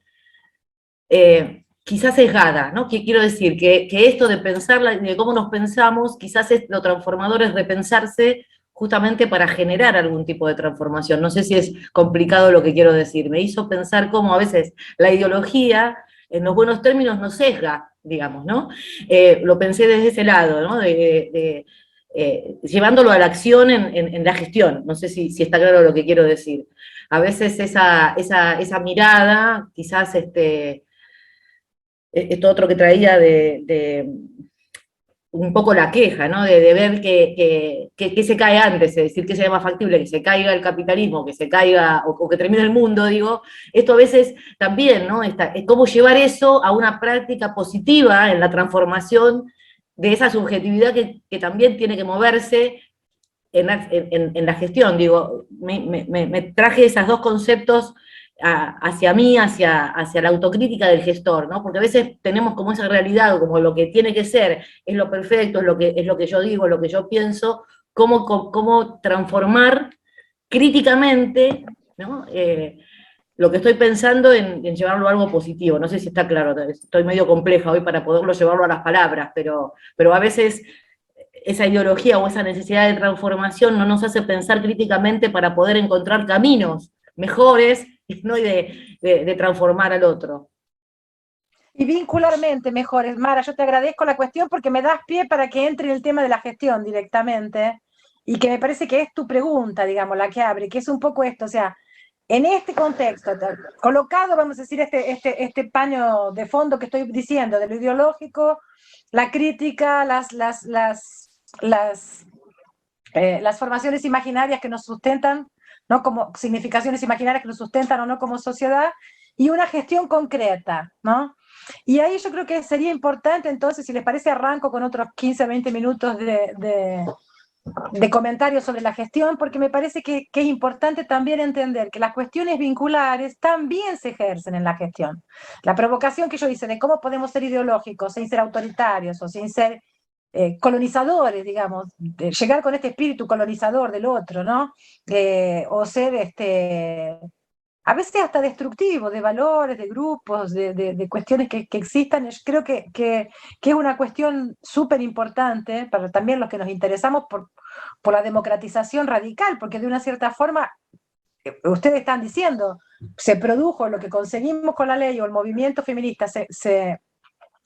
quizás sesgada, ¿no? Que quiero decir que esto de pensarla, de cómo nos pensamos, quizás lo transformador es repensarse justamente para generar algún tipo de transformación. No sé si es complicado lo que quiero decir. Me hizo pensar cómo a veces la ideología, en los buenos términos, nos sesga, digamos, ¿no? Lo pensé desde ese lado, ¿no? Llevándolo a la acción en la gestión. No sé si está claro lo que quiero decir. A veces esa mirada, quizás esto otro que traía de un poco la queja, ¿no? De ver que se cae antes, es decir, que sea más factible que se caiga el capitalismo, que se caiga, o que termine el mundo, digo. Esto a veces también, ¿no? Es cómo llevar eso a una práctica positiva en la transformación de esa subjetividad que también tiene que moverse en la gestión. Digo, me traje esos dos conceptos hacia mí, hacia la autocrítica del gestor, ¿no? Porque a veces tenemos como esa realidad, como lo que tiene que ser, es lo perfecto, es lo que yo digo, es lo que yo pienso, cómo transformar críticamente, ¿no? lo que estoy pensando en llevarlo a algo positivo. No sé si está claro, estoy medio compleja hoy para poderlo llevarlo a las palabras, pero a veces esa ideología o esa necesidad de transformación no nos hace pensar críticamente para poder encontrar caminos mejores, ¿no? Y de transformar al otro. Y vincularmente mejores. Mara, yo te agradezco la cuestión porque me das pie para que entre en el tema de la gestión directamente, y que me parece que es tu pregunta, digamos, la que abre, que es un poco esto, o sea, en este contexto, colocado, vamos a decir, este paño de fondo que estoy diciendo, de lo ideológico, la crítica, las formaciones imaginarias que nos sustentan, ¿no? Como significaciones imaginarias que nos sustentan o no como sociedad, y una gestión concreta, ¿no? Y ahí yo creo que sería importante, entonces, si les parece, arranco con otros 15, 20 minutos de comentarios sobre la gestión, porque me parece que es importante también entender que las cuestiones vinculares también se ejercen en la gestión. La provocación que yo hice de cómo podemos ser ideológicos sin ser autoritarios o sin ser colonizadores, digamos, de llegar con este espíritu colonizador del otro, ¿no? O ser a veces hasta destructivo, de valores, de grupos, de cuestiones que existan. Yo creo que es una cuestión súper importante para también los que nos interesamos por la democratización radical, porque de una cierta forma, ustedes están diciendo, se produjo lo que conseguimos con la ley, o el movimiento feminista se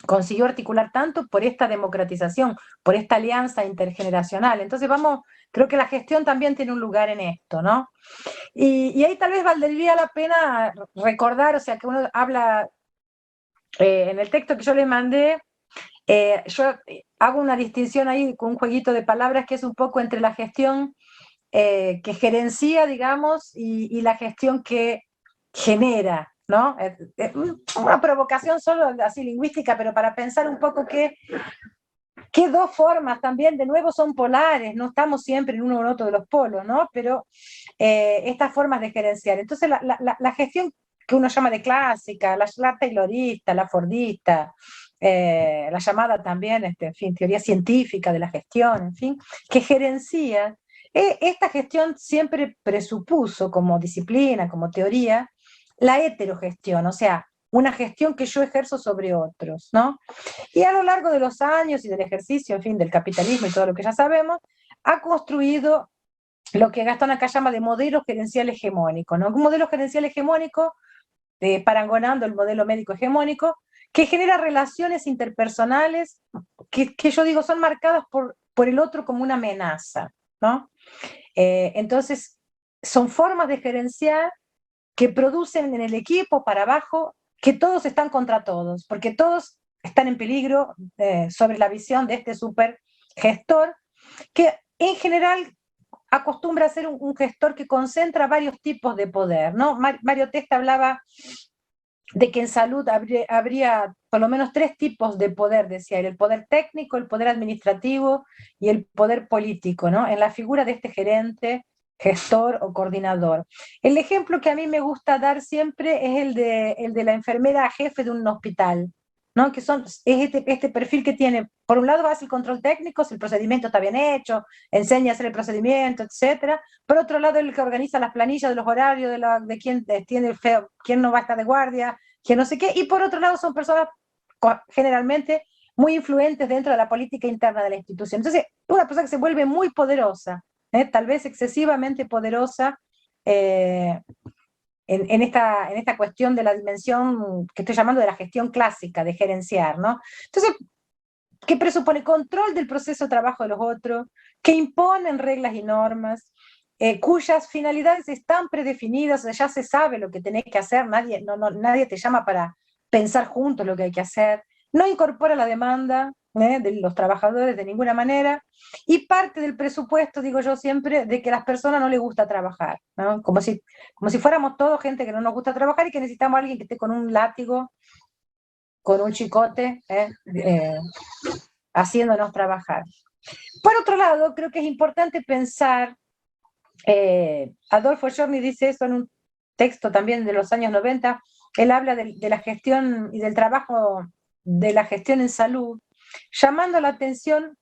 consiguió articular tanto por esta democratización, por esta alianza intergeneracional. Entonces creo que la gestión también tiene un lugar en esto, ¿no? Y ahí tal vez valdría la pena recordar, o sea, que uno habla, en el texto que yo les mandé, yo hago una distinción ahí con un jueguito de palabras que es un poco entre la gestión que gerencia, digamos, y la gestión que genera, ¿no? Una provocación solo así lingüística, pero para pensar un poco que dos formas también, de nuevo, son polares, no estamos siempre en uno u otro de los polos, ¿no? Pero estas formas de gerenciar. Entonces, la gestión que uno llama de clásica, la taylorista, la fordista, la llamada también, en fin, teoría científica de la gestión, en fin, que gerencia, esta gestión siempre presupuso como disciplina, como teoría, la heterogestión, o sea, una gestión que yo ejerzo sobre otros, ¿no? Y a lo largo de los años y del ejercicio, en fin, del capitalismo y todo lo que ya sabemos, ha construido lo que Gastón acá llama de modelo gerencial hegemónico, ¿no? Un modelo gerencial hegemónico, parangonando el modelo médico hegemónico, que genera relaciones interpersonales que yo digo son marcadas por el otro como una amenaza, ¿no? Entonces, son formas de gerenciar que producen en el equipo para abajo que todos están contra todos, porque todos están en peligro sobre la visión de este super gestor, que en general acostumbra a ser un gestor que concentra varios tipos de poder, ¿no? Mario Testa hablaba de que en salud habría por lo menos 3 tipos de poder, decía él: el poder técnico, el poder administrativo y el poder político, ¿no? En la figura de este gerente, gestor o coordinador. El ejemplo que a mí me gusta dar siempre es el de la enfermera jefe de un hospital, ¿no? Que es este perfil que tiene, por un lado hace el control técnico, si el procedimiento está bien hecho, enseña a hacer el procedimiento, etcétera. Por otro lado, el que organiza las planillas de los horarios, de quién tiene quién no va a estar de guardia, quién no sé qué. Y por otro lado, son personas generalmente muy influentes dentro de la política interna de la institución. Entonces, una persona que se vuelve muy poderosa, tal vez excesivamente poderosa, en esta cuestión de la dimensión que estoy llamando de la gestión clásica, de gerenciar, ¿no? Entonces, que presupone control del proceso de trabajo de los otros, que imponen reglas y normas, cuyas finalidades están predefinidas, o sea, ya se sabe lo que tenés que hacer, nadie te llama para pensar juntos lo que hay que hacer, no incorpora la demanda de los trabajadores de ninguna manera, y parte del presupuesto, digo yo siempre, de que a las personas no les gusta trabajar, ¿no? Como si fuéramos todos gente que no nos gusta trabajar y que necesitamos a alguien que esté con un látigo, con un chicote, haciéndonos trabajar. Por otro lado, creo que es importante pensar, Adolfo Giorni dice eso en un texto también de los años 90, él habla de la gestión y del trabajo de la gestión en salud, llamando la atención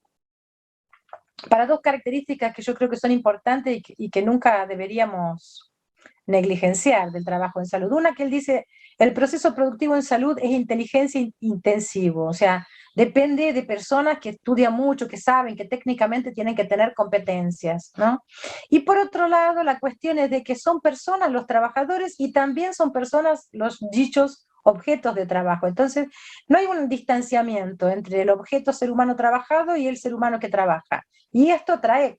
para 2 características que yo creo que son importantes y que nunca deberíamos negligenciar del trabajo en salud. Una que él dice, el proceso productivo en salud es inteligencia intensivo, o sea, depende de personas que estudian mucho, que saben, que técnicamente tienen que tener competencias, ¿no? Y por otro lado, la cuestión es de que son personas los trabajadores y también son personas los dichos objetos de trabajo. Entonces, no hay un distanciamiento entre el objeto ser humano trabajado y el ser humano que trabaja. Y esto trae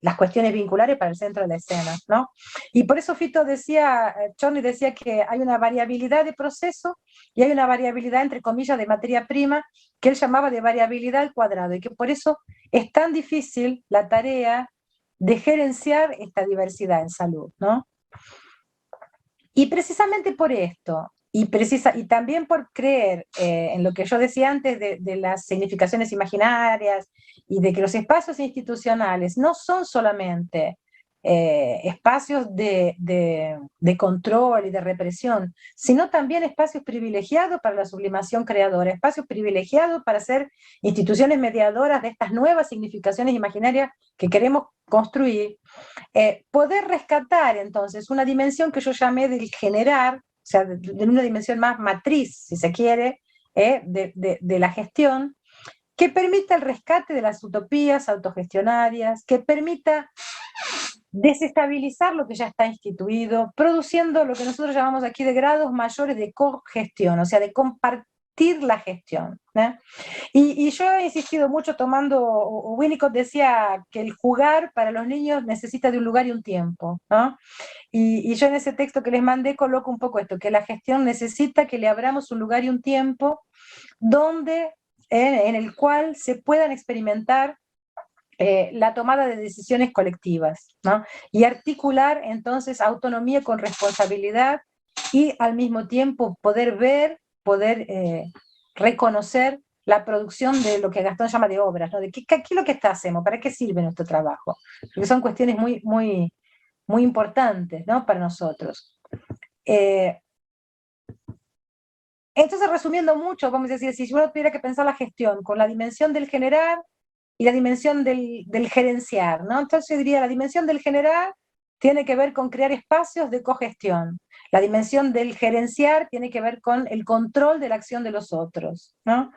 las cuestiones vinculares para el centro de la escena, ¿no? Y por eso Fito decía, Chorny decía que hay una variabilidad de proceso y hay una variabilidad, entre comillas, de materia prima, que él llamaba de variabilidad al cuadrado, y que por eso es tan difícil la tarea de gerenciar esta diversidad en salud, ¿no? Y precisamente por esto, y también por creer en lo que yo decía antes de las significaciones imaginarias y de que los espacios institucionales no son solamente espacios de control y de represión, sino también espacios privilegiados para la sublimación creadora, espacios privilegiados para ser instituciones mediadoras de estas nuevas significaciones imaginarias que queremos construir. Poder rescatar entonces una dimensión que yo llamé del generar, o sea, de una dimensión más matriz, si se quiere, de la gestión, que permita el rescate de las utopías autogestionarias, que permita desestabilizar lo que ya está instituido, produciendo lo que nosotros llamamos aquí de grados mayores de cogestión, o sea, de compartir la gestión, ¿no? Y yo he insistido mucho tomando, Winnicott decía que el jugar para los niños necesita de un lugar y un tiempo, ¿no? Y yo en ese texto que les mandé coloco un poco esto, que la gestión necesita que le abramos un lugar y un tiempo donde, en el cual se puedan experimentar la tomada de decisiones colectivas, ¿no? Y articular entonces autonomía con responsabilidad y al mismo tiempo poder ver, poder reconocer la producción de lo que Gastón llama de obras, ¿no? De qué es lo que hacemos, para qué sirve nuestro trabajo, porque son cuestiones muy, muy, muy importantes, ¿no? Para nosotros. Entonces, resumiendo mucho, vamos a decir, si uno tuviera que pensar la gestión con la dimensión del generar y la dimensión del gerenciar, ¿no? Entonces yo diría, la dimensión del generar tiene que ver con crear espacios de cogestión. La dimensión del gerenciar tiene que ver con el control de la acción de los otros, ¿no?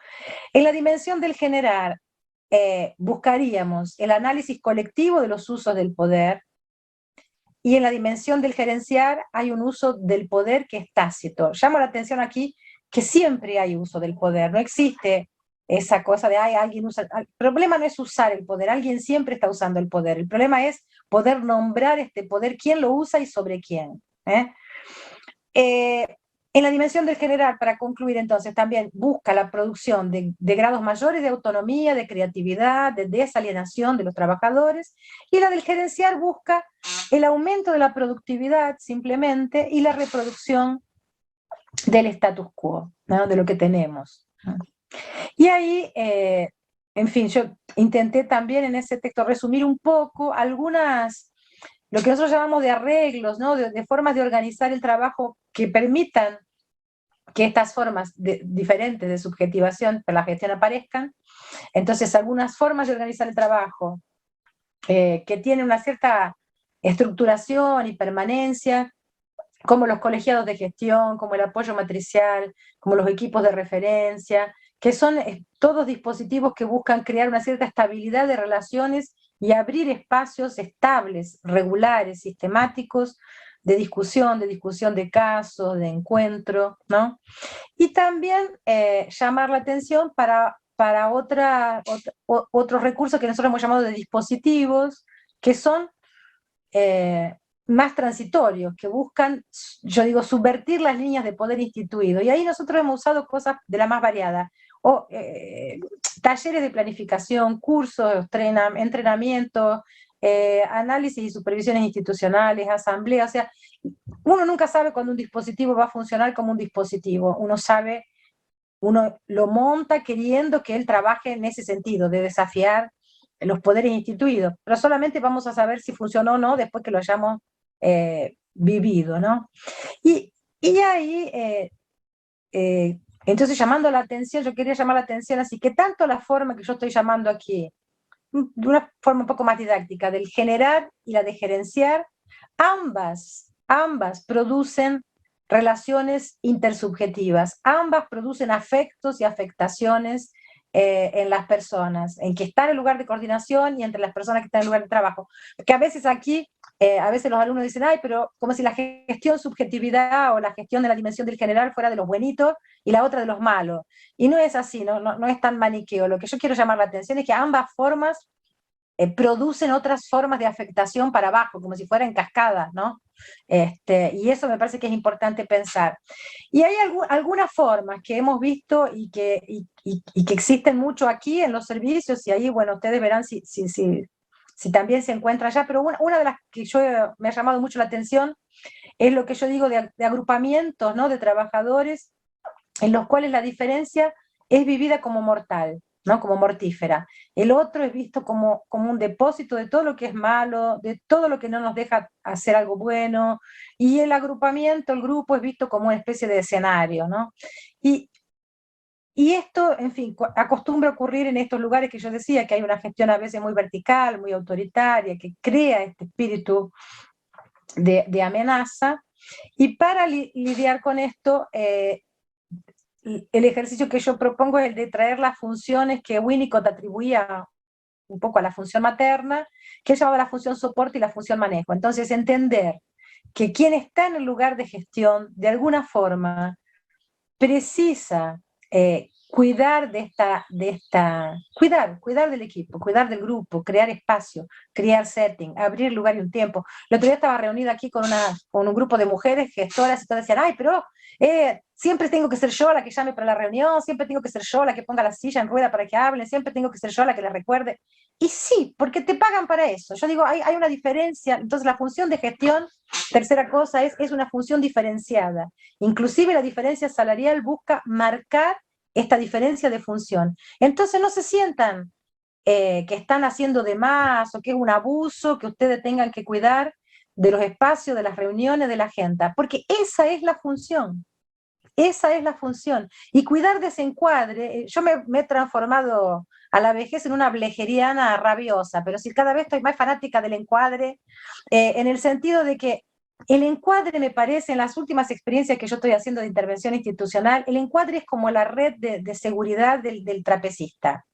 En la dimensión del generar buscaríamos el análisis colectivo de los usos del poder, y en la dimensión del gerenciar hay un uso del poder que es tácito. Llamo la atención aquí que siempre hay uso del poder, no existe esa cosa de, ay, alguien usa... El problema no es usar el poder, alguien siempre está usando el poder, el problema es poder nombrar este poder, quién lo usa y sobre quién. En la dimensión del general, para concluir entonces, también busca la producción de grados mayores de autonomía, de creatividad, de desalienación de los trabajadores, y la del gerenciar busca el aumento de la productividad simplemente y la reproducción del status quo, ¿no? De lo que tenemos. Y ahí, en fin, yo intenté también en ese texto resumir un poco algunas, lo que nosotros llamamos de arreglos, ¿no? de formas de organizar el trabajo que permitan que estas formas diferentes de subjetivación para la gestión aparezcan. Entonces, algunas formas de organizar el trabajo que tienen una cierta estructuración y permanencia, como los colegiados de gestión, como el apoyo matricial, como los equipos de referencia, que son todos dispositivos que buscan crear una cierta estabilidad de relaciones y abrir espacios estables, regulares, sistemáticos, de discusión de casos, de encuentro, ¿no? Y también llamar la atención para otros recursos que nosotros hemos llamado de dispositivos, que son más transitorios, que buscan, yo digo, subvertir las líneas de poder instituido. Y ahí nosotros hemos usado cosas de la más variada, o talleres de planificación, cursos, entrenamientos, análisis y supervisiones institucionales, asambleas, o sea, uno nunca sabe cuándo un dispositivo va a funcionar como un dispositivo, uno lo monta queriendo que él trabaje en ese sentido, de desafiar los poderes instituidos, pero solamente vamos a saber si funcionó o no después que lo hayamos vivido, ¿no? Y ahí, entonces llamando la atención, yo quería llamar la atención, así que tanto la forma que yo estoy llamando aquí, de una forma un poco más didáctica, del generar y la de gerenciar, ambas ambas producen relaciones intersubjetivas, ambas producen afectos y afectaciones en las personas, en que están en el lugar de coordinación y entre las personas que están en el lugar de trabajo. Porque a veces aquí, a veces los alumnos dicen, ay, pero como si la gestión subjetividad o la gestión de la dimensión del general fuera de los buenitos y la otra de los malos. Y no es así, no es tan maniqueo. Lo que yo quiero llamar la atención es que ambas formas producen otras formas de afectación para abajo, como si fueran cascadas, ¿no? Y eso me parece que es importante pensar. Y hay algunas formas que hemos visto y que existen mucho aquí en los servicios, y ahí, bueno, ustedes verán si también se encuentra allá, pero una de las que me ha llamado mucho la atención es lo que yo digo de agrupamientos, ¿no? De trabajadores en los cuales la diferencia es vivida como mortal, ¿no? Como mortífera. El otro es visto como un depósito de todo lo que es malo, de todo lo que no nos deja hacer algo bueno, y el agrupamiento, el grupo, es visto como una especie de escenario, ¿no? Y esto, en fin, acostumbra ocurrir en estos lugares que yo decía, que hay una gestión a veces muy vertical, muy autoritaria, que crea este espíritu de amenaza, y para lidiar con esto, el ejercicio que yo propongo es el de traer las funciones que Winnicott atribuía un poco a la función materna, que él llamaba la función soporte y la función manejo. Entonces, entender que quien está en el lugar de gestión, de alguna forma, precisa cuidar cuidar del equipo, cuidar del grupo, crear espacio, crear setting, abrir lugar y un tiempo. El otro día estaba reunida aquí con un grupo de mujeres gestoras y todas decían, ay, pero siempre tengo que ser yo la que llame para la reunión, siempre tengo que ser yo la que ponga la silla en rueda para que hablen, siempre tengo que ser yo la que les recuerde. Y sí, porque te pagan para eso. Yo digo, hay una diferencia. Entonces la función de gestión, tercera cosa, es una función diferenciada. Inclusive la diferencia salarial busca marcar esta diferencia de función. Entonces no se sientan que están haciendo de más o que es un abuso, que ustedes tengan que cuidar de los espacios, de las reuniones, de la agenda, porque esa es la función. Esa es la función. Y cuidar de ese encuadre, yo me he transformado a la vejez en una blejeriana rabiosa, pero si cada vez estoy más fanática del encuadre, en el sentido de que el encuadre, me parece, en las últimas experiencias que yo estoy haciendo de intervención institucional, el encuadre es como la red de seguridad del trapecista.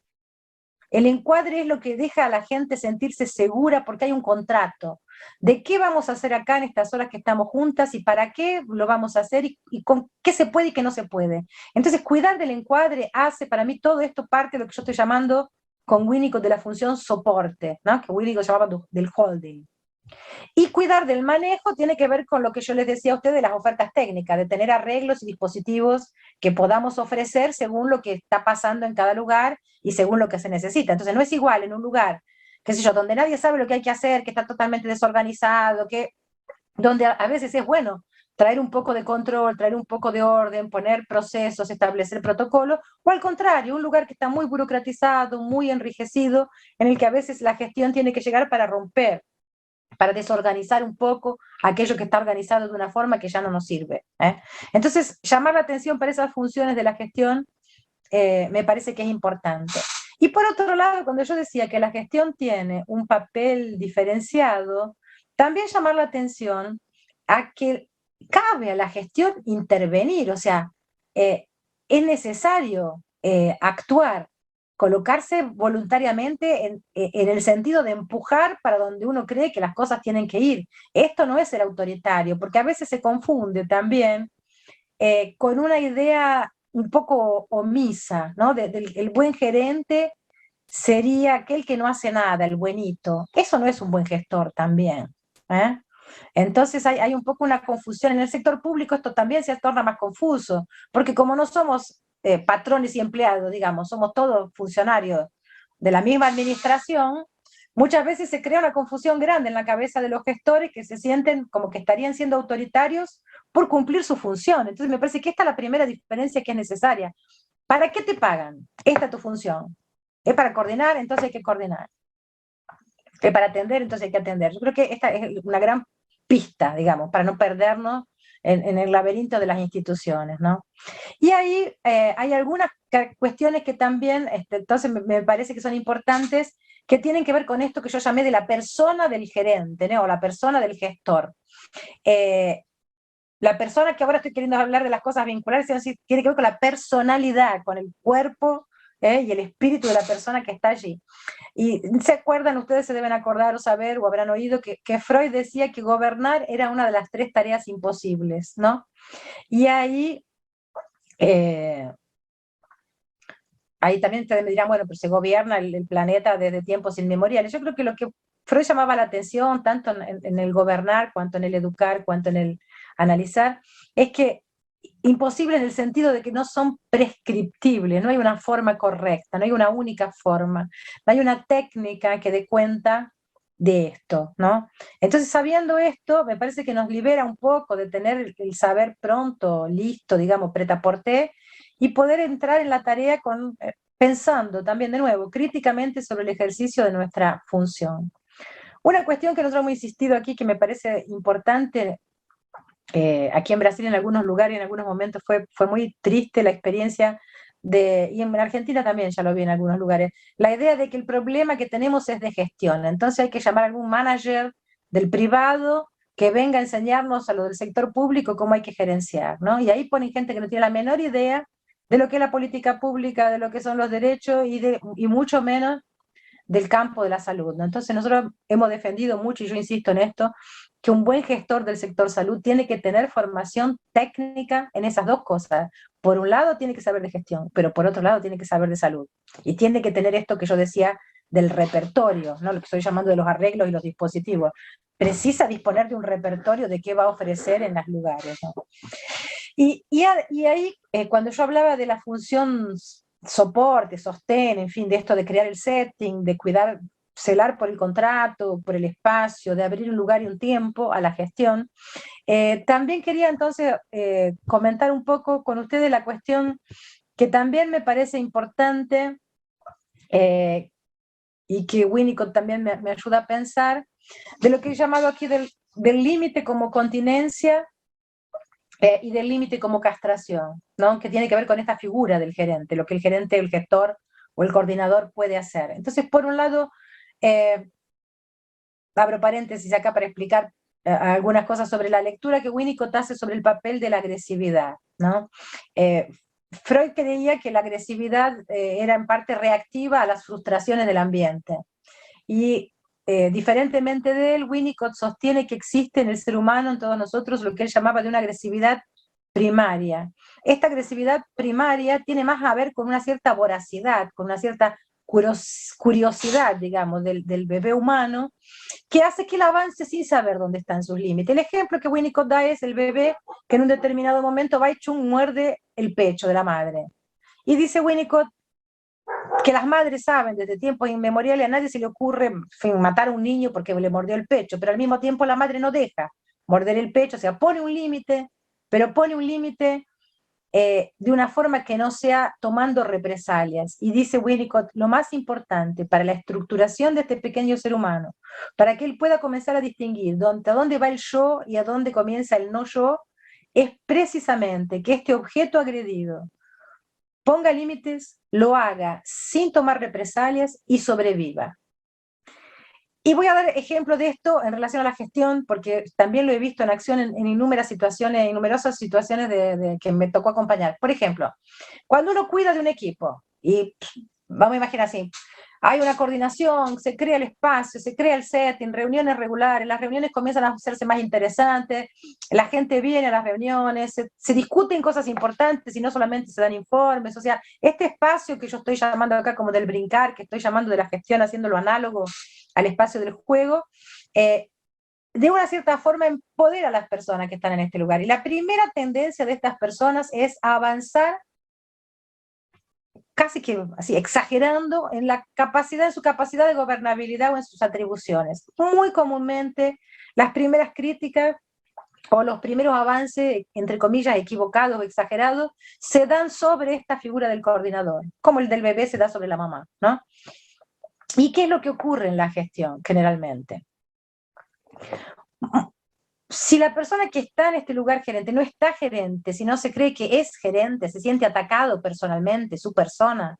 El encuadre es lo que deja a la gente sentirse segura porque hay un contrato. ¿De qué vamos a hacer acá en estas horas que estamos juntas y para qué lo vamos a hacer y con qué se puede y qué no se puede? Entonces, cuidar del encuadre hace, para mí, todo esto parte de lo que yo estoy llamando con Winnicott de la función soporte, ¿no? Que Winnicott llamaba del holding. Y cuidar del manejo tiene que ver con lo que yo les decía a ustedes de las ofertas técnicas, de tener arreglos y dispositivos que podamos ofrecer según lo que está pasando en cada lugar y según lo que se necesita. Entonces no es igual en un lugar, qué sé yo, donde nadie sabe lo que hay que hacer, que está totalmente desorganizado, donde a veces es bueno traer un poco de control, traer un poco de orden, poner procesos, establecer protocolos, o al contrario, un lugar que está muy burocratizado, muy enrijecido, en el que a veces la gestión tiene que llegar para romper, para desorganizar un poco aquello que está organizado de una forma que ya no nos sirve. Entonces, llamar la atención para esas funciones de la gestión me parece que es importante. Y por otro lado, cuando yo decía que la gestión tiene un papel diferenciado, también llamar la atención a que cabe a la gestión intervenir, o sea, es necesario actuar, colocarse voluntariamente en el sentido de empujar para donde uno cree que las cosas tienen que ir. Esto no es ser autoritario, porque a veces se confunde también con una idea un poco omisa, ¿no? El buen gerente sería aquel que no hace nada, el buenito. Eso no es un buen gestor también. Entonces hay un poco una confusión. En el sector público esto también se torna más confuso, porque como no somos patrones y empleados, digamos, somos todos funcionarios de la misma administración, muchas veces se crea una confusión grande en la cabeza de los gestores que se sienten como que estarían siendo autoritarios por cumplir su función. Entonces me parece que esta es la primera diferencia que es necesaria. ¿Para qué te pagan? Esta es tu función. ¿Es para coordinar? Entonces hay que coordinar. ¿Es para atender? Entonces hay que atender. Yo creo que esta es una gran pista, digamos, para no perdernos en el laberinto de las instituciones, ¿no? Y ahí hay algunas cuestiones que también, entonces me parece que son importantes, que tienen que ver con esto que yo llamé de la persona del gerente, ¿no? O la persona del gestor. La persona que ahora estoy queriendo hablar de las cosas vinculares tiene que ver con la personalidad, con el cuerpo y el espíritu de la persona que está allí. Y se acuerdan, ustedes se deben acordar o saber o habrán oído que Freud decía que gobernar era una de las 3 tareas imposibles, ¿no? Y ahí también ustedes me dirán, bueno, pero se gobierna el planeta desde tiempos inmemoriales. Yo creo que lo que Freud llamaba la atención, tanto en el gobernar, cuanto en el educar, cuanto en el analizar, es que imposible en el sentido de que no son prescriptibles, no hay una forma correcta, no hay una única forma, no hay una técnica que dé cuenta de esto, ¿no? Entonces, sabiendo esto, me parece que nos libera un poco de tener el saber pronto, listo, digamos, prêt-à-porter, y poder entrar en la tarea pensando también, de nuevo, críticamente sobre el ejercicio de nuestra función. Una cuestión que nosotros hemos insistido aquí, que me parece importante, aquí en Brasil en algunos lugares, en algunos momentos fue muy triste la experiencia, y en Argentina también ya lo vi en algunos lugares, la idea de que el problema que tenemos es de gestión, entonces hay que llamar a algún manager del privado que venga a enseñarnos a lo del sector público cómo hay que gerenciar, ¿no? Y ahí ponen gente que no tiene la menor idea de lo que es la política pública, de lo que son los derechos y mucho menos del campo de la salud, ¿no? Entonces nosotros hemos defendido mucho, y yo insisto en esto, que un buen gestor del sector salud tiene que tener formación técnica en esas 2 cosas. Por un lado tiene que saber de gestión, pero por otro lado tiene que saber de salud. Y tiene que tener esto que yo decía del repertorio, ¿no? Lo que estoy llamando de los arreglos y los dispositivos. Precisa disponer de un repertorio de qué va a ofrecer en los lugares, ¿no? Y ahí, cuando yo hablaba de la función soporte, sostén, en fin, de esto de crear el setting, de cuidar, celar por el contrato, por el espacio, de abrir un lugar y un tiempo a la gestión, también quería entonces comentar un poco con ustedes la cuestión que también me parece importante y que Winnicott también me ayuda a pensar, de lo que he llamado aquí del límite como continencia y del límite como castración, ¿no? Que tiene que ver con esta figura del gerente, lo que el gerente, el gestor o el coordinador puede hacer. Entonces, por un lado, abro paréntesis acá para explicar algunas cosas sobre la lectura que Winnicott hace sobre el papel de la agresividad, ¿no? Freud creía que la agresividad era en parte reactiva a las frustraciones del ambiente. Y diferentemente de él, Winnicott sostiene que existe en el ser humano, en todos nosotros, lo que él llamaba de una agresividad primaria. Esta agresividad primaria tiene más a ver con una cierta voracidad, con una cierta curiosidad, digamos, del bebé humano, que hace que él avance sin saber dónde están sus límites. El ejemplo que Winnicott da es el bebé que en un determinado momento va y muerde el pecho de la madre. Y dice Winnicott que las madres saben desde tiempos inmemoriales, a nadie se le ocurre matar a un niño porque le mordió el pecho, pero al mismo tiempo la madre no deja morder el pecho, o sea, pone un límite, pero pone un límite de una forma que no sea tomando represalias. Y dice Winnicott, lo más importante para la estructuración de este pequeño ser humano, para que él pueda comenzar a distinguir a dónde va el yo y a dónde comienza el no yo, es precisamente que este objeto agredido ponga límites, lo haga sin tomar represalias y sobreviva. Y voy a dar ejemplo de esto en relación a la gestión, porque también lo he visto en acción en numerosas situaciones que me tocó acompañar. Por ejemplo, cuando uno cuida de un equipo, y vamos a imaginar así, hay una coordinación, se crea el espacio, se crea el setting, reuniones regulares, las reuniones comienzan a hacerse más interesantes, la gente viene a las reuniones, se discuten cosas importantes y no solamente se dan informes, o sea, este espacio que yo estoy llamando acá como del brincar, que estoy llamando de la gestión, haciéndolo análogo al espacio del juego, de una cierta forma empodera a las personas que están en este lugar. Y la primera tendencia de estas personas es a avanzar casi que así, exagerando en su capacidad de gobernabilidad o en sus atribuciones. Muy comúnmente, las primeras críticas o los primeros avances, entre comillas, equivocados o exagerados, se dan sobre esta figura del coordinador, como el del bebé se da sobre la mamá, ¿no? ¿Y qué es lo que ocurre en la gestión, generalmente? Si la persona que está en este lugar gerente no está gerente, si no se cree que es gerente, se siente atacado personalmente, su persona,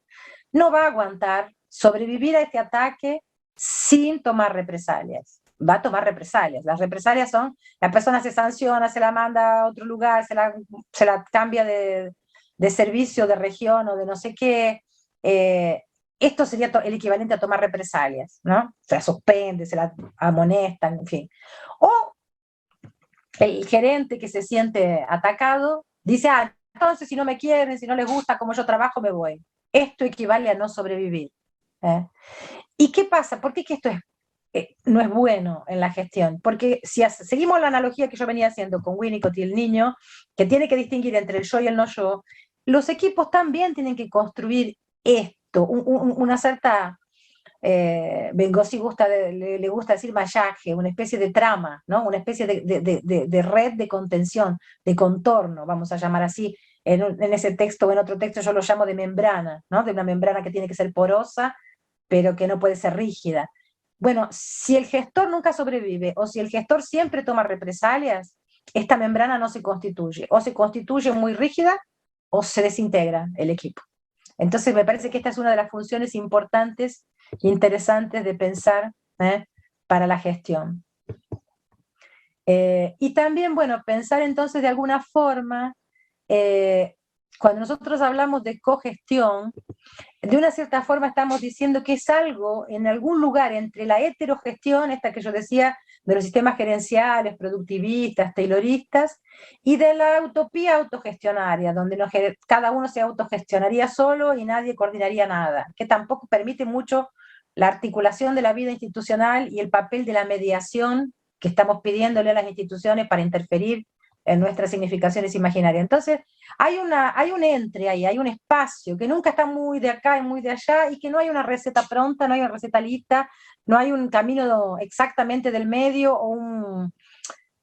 no va a aguantar sobrevivir a este ataque sin tomar represalias. Va a tomar represalias. Las represalias son, la persona se sanciona, se la manda a otro lugar, se la cambia de servicio, de región o de no sé qué. Esto sería el equivalente a tomar represalias, ¿no? Se la suspende, se la amonestan, en fin. O el gerente que se siente atacado dice, entonces si no me quieren, si no les gusta cómo yo trabajo, me voy. Esto equivale a no sobrevivir. ¿Y qué pasa? ¿Por qué que esto no es bueno en la gestión? Porque si seguimos la analogía que yo venía haciendo con Winnicott y el niño, que tiene que distinguir entre el yo y el no yo, los equipos también tienen que construir esto, una cierta, Bengosi le gusta decir mallaje, una especie de trama, ¿no? Una especie de red de contención, de contorno, vamos a llamar así, en ese texto o en otro texto yo lo llamo de membrana, ¿no? De una membrana que tiene que ser porosa, pero que no puede ser rígida. Bueno, si el gestor nunca sobrevive, o si el gestor siempre toma represalias, esta membrana no se constituye, o se constituye muy rígida, o se desintegra el equipo. Entonces me parece que esta es una de las funciones importantes e interesantes de pensar para la gestión. Y también, bueno, pensar entonces de alguna forma, cuando nosotros hablamos de cogestión, de una cierta forma estamos diciendo que es algo en algún lugar entre la heterogestión, esta que yo decía, de los sistemas gerenciales, productivistas, tayloristas, y de la utopía autogestionaria, donde cada uno se autogestionaría solo y nadie coordinaría nada, que tampoco permite mucho la articulación de la vida institucional y el papel de la mediación que estamos pidiéndole a las instituciones para interferir en nuestras significaciones imaginarias. Entonces, hay un entre ahí, hay un espacio que nunca está muy de acá y muy de allá, y que no hay una receta pronta, no hay una receta lista, no hay un camino exactamente del medio, o un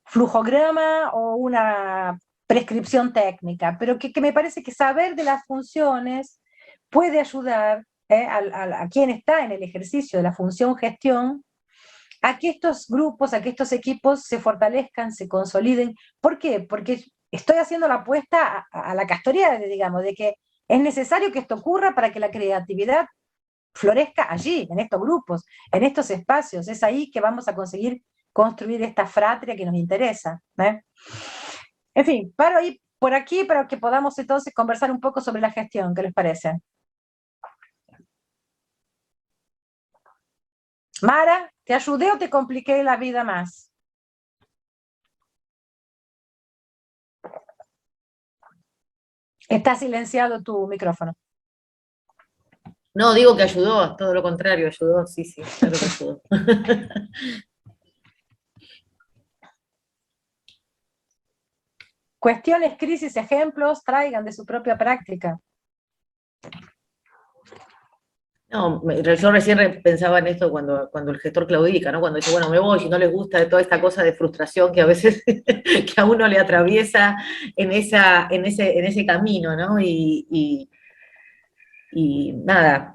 flujograma, o una prescripción técnica, pero que me parece que saber de las funciones puede ayudar a quien está en el ejercicio de la función gestión, a que estos grupos, a que estos equipos se fortalezcan, se consoliden. ¿Por qué? Porque estoy haciendo la apuesta a la Castoriada, digamos, de que es necesario que esto ocurra para que la creatividad florezca allí, en estos grupos, en estos espacios. Es ahí que vamos a conseguir construir esta fratria que nos interesa. En fin, paro ahí por aquí para que podamos entonces conversar un poco sobre la gestión. ¿Qué les parece? Mara, ¿te ayudé o te compliqué la vida más? Está silenciado tu micrófono. No, digo que ayudó, todo lo contrario, ayudó, sí, claro que ayudó. Cuestiones, crisis, ejemplos, traigan de su propia práctica. No, yo recién pensaba en esto cuando el gestor claudica, ¿no? Cuando dice, bueno, me voy, y no les gusta de toda esta cosa de frustración que a veces que a uno le atraviesa en ese camino, ¿no? Y nada,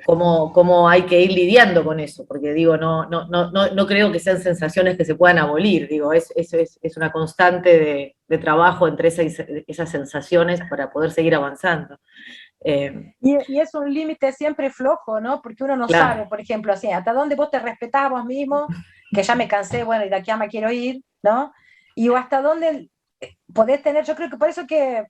cómo hay que ir lidiando con eso, porque digo, no creo que sean sensaciones que se puedan abolir, digo, es una constante de trabajo entre esas sensaciones para poder seguir avanzando. Y es un límite siempre flojo, ¿no? Porque uno no sabe, por ejemplo, así, hasta dónde vos te respetás a vos mismo, que ya me cansé, bueno, y de aquí ya me quiero ir, ¿no? Y o hasta dónde podés tener, yo creo que por eso que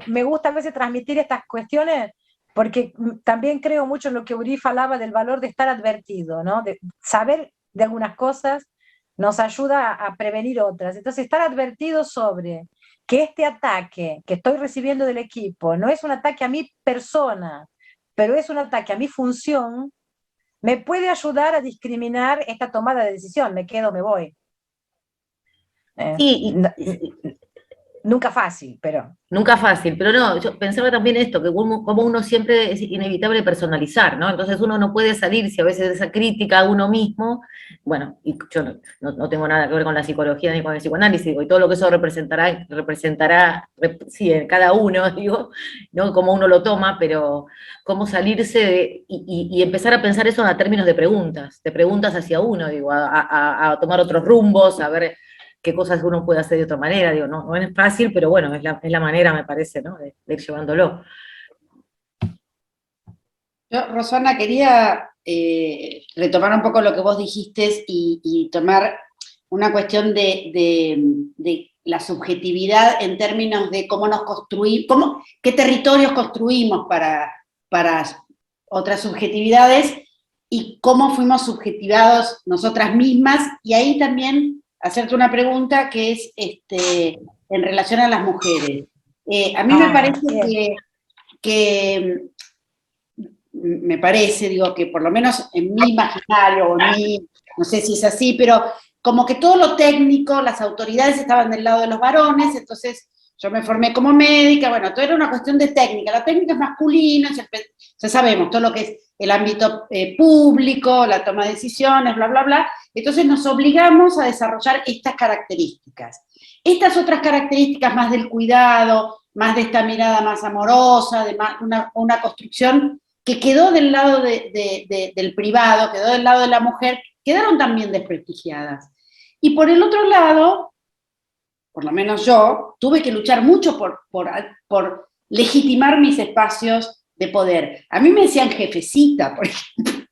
me gusta a veces transmitir estas cuestiones, porque también creo mucho en lo que Uri hablaba del valor de estar advertido, ¿no? De saber de algunas cosas nos ayuda a prevenir otras. Entonces, estar advertido sobre que este ataque que estoy recibiendo del equipo no es un ataque a mi persona, pero es un ataque a mi función, me puede ayudar a discriminar esta tomada de decisión, me quedo, me voy. Sí, nunca fácil, pero... Nunca fácil, pero no, yo pensaba también esto, que como uno siempre es inevitable personalizar, ¿no? Entonces uno no puede salirse a veces de esa crítica a uno mismo, bueno, y yo no tengo nada que ver con la psicología ni con el psicoanálisis, digo, y todo lo que eso representará sí, en cada uno, digo, ¿no? Cómo uno lo toma, pero cómo salirse y empezar a pensar eso a términos de preguntas hacia uno, digo, a tomar otros rumbos, a ver qué cosas uno puede hacer de otra manera, digo, no es fácil, pero bueno, es la manera, me parece, ¿no? de ir llevándolo. Yo, Rosana, quería retomar un poco lo que vos dijiste y tomar una cuestión de la subjetividad en términos de cómo nos construimos, qué territorios construimos para otras subjetividades y cómo fuimos subjetivados nosotras mismas, y ahí también hacerte una pregunta que es en relación a las mujeres. A mí me parece me parece, digo, que por lo menos en mi imaginario, no sé si es así, pero como que todo lo técnico, las autoridades estaban del lado de los varones, entonces yo me formé como médica, bueno, todo era una cuestión de técnica, la técnica es masculina, ya sabemos, todo lo que es el ámbito público, la toma de decisiones, bla, bla, bla, entonces nos obligamos a desarrollar estas características. Estas otras características más del cuidado, más de esta mirada más amorosa, de una construcción que quedó del lado del privado, quedó del lado de la mujer, quedaron también desprestigiadas. Y por el otro lado, por lo menos yo, tuve que luchar mucho por legitimar mis espacios de poder. A mí me decían jefecita, por ejemplo,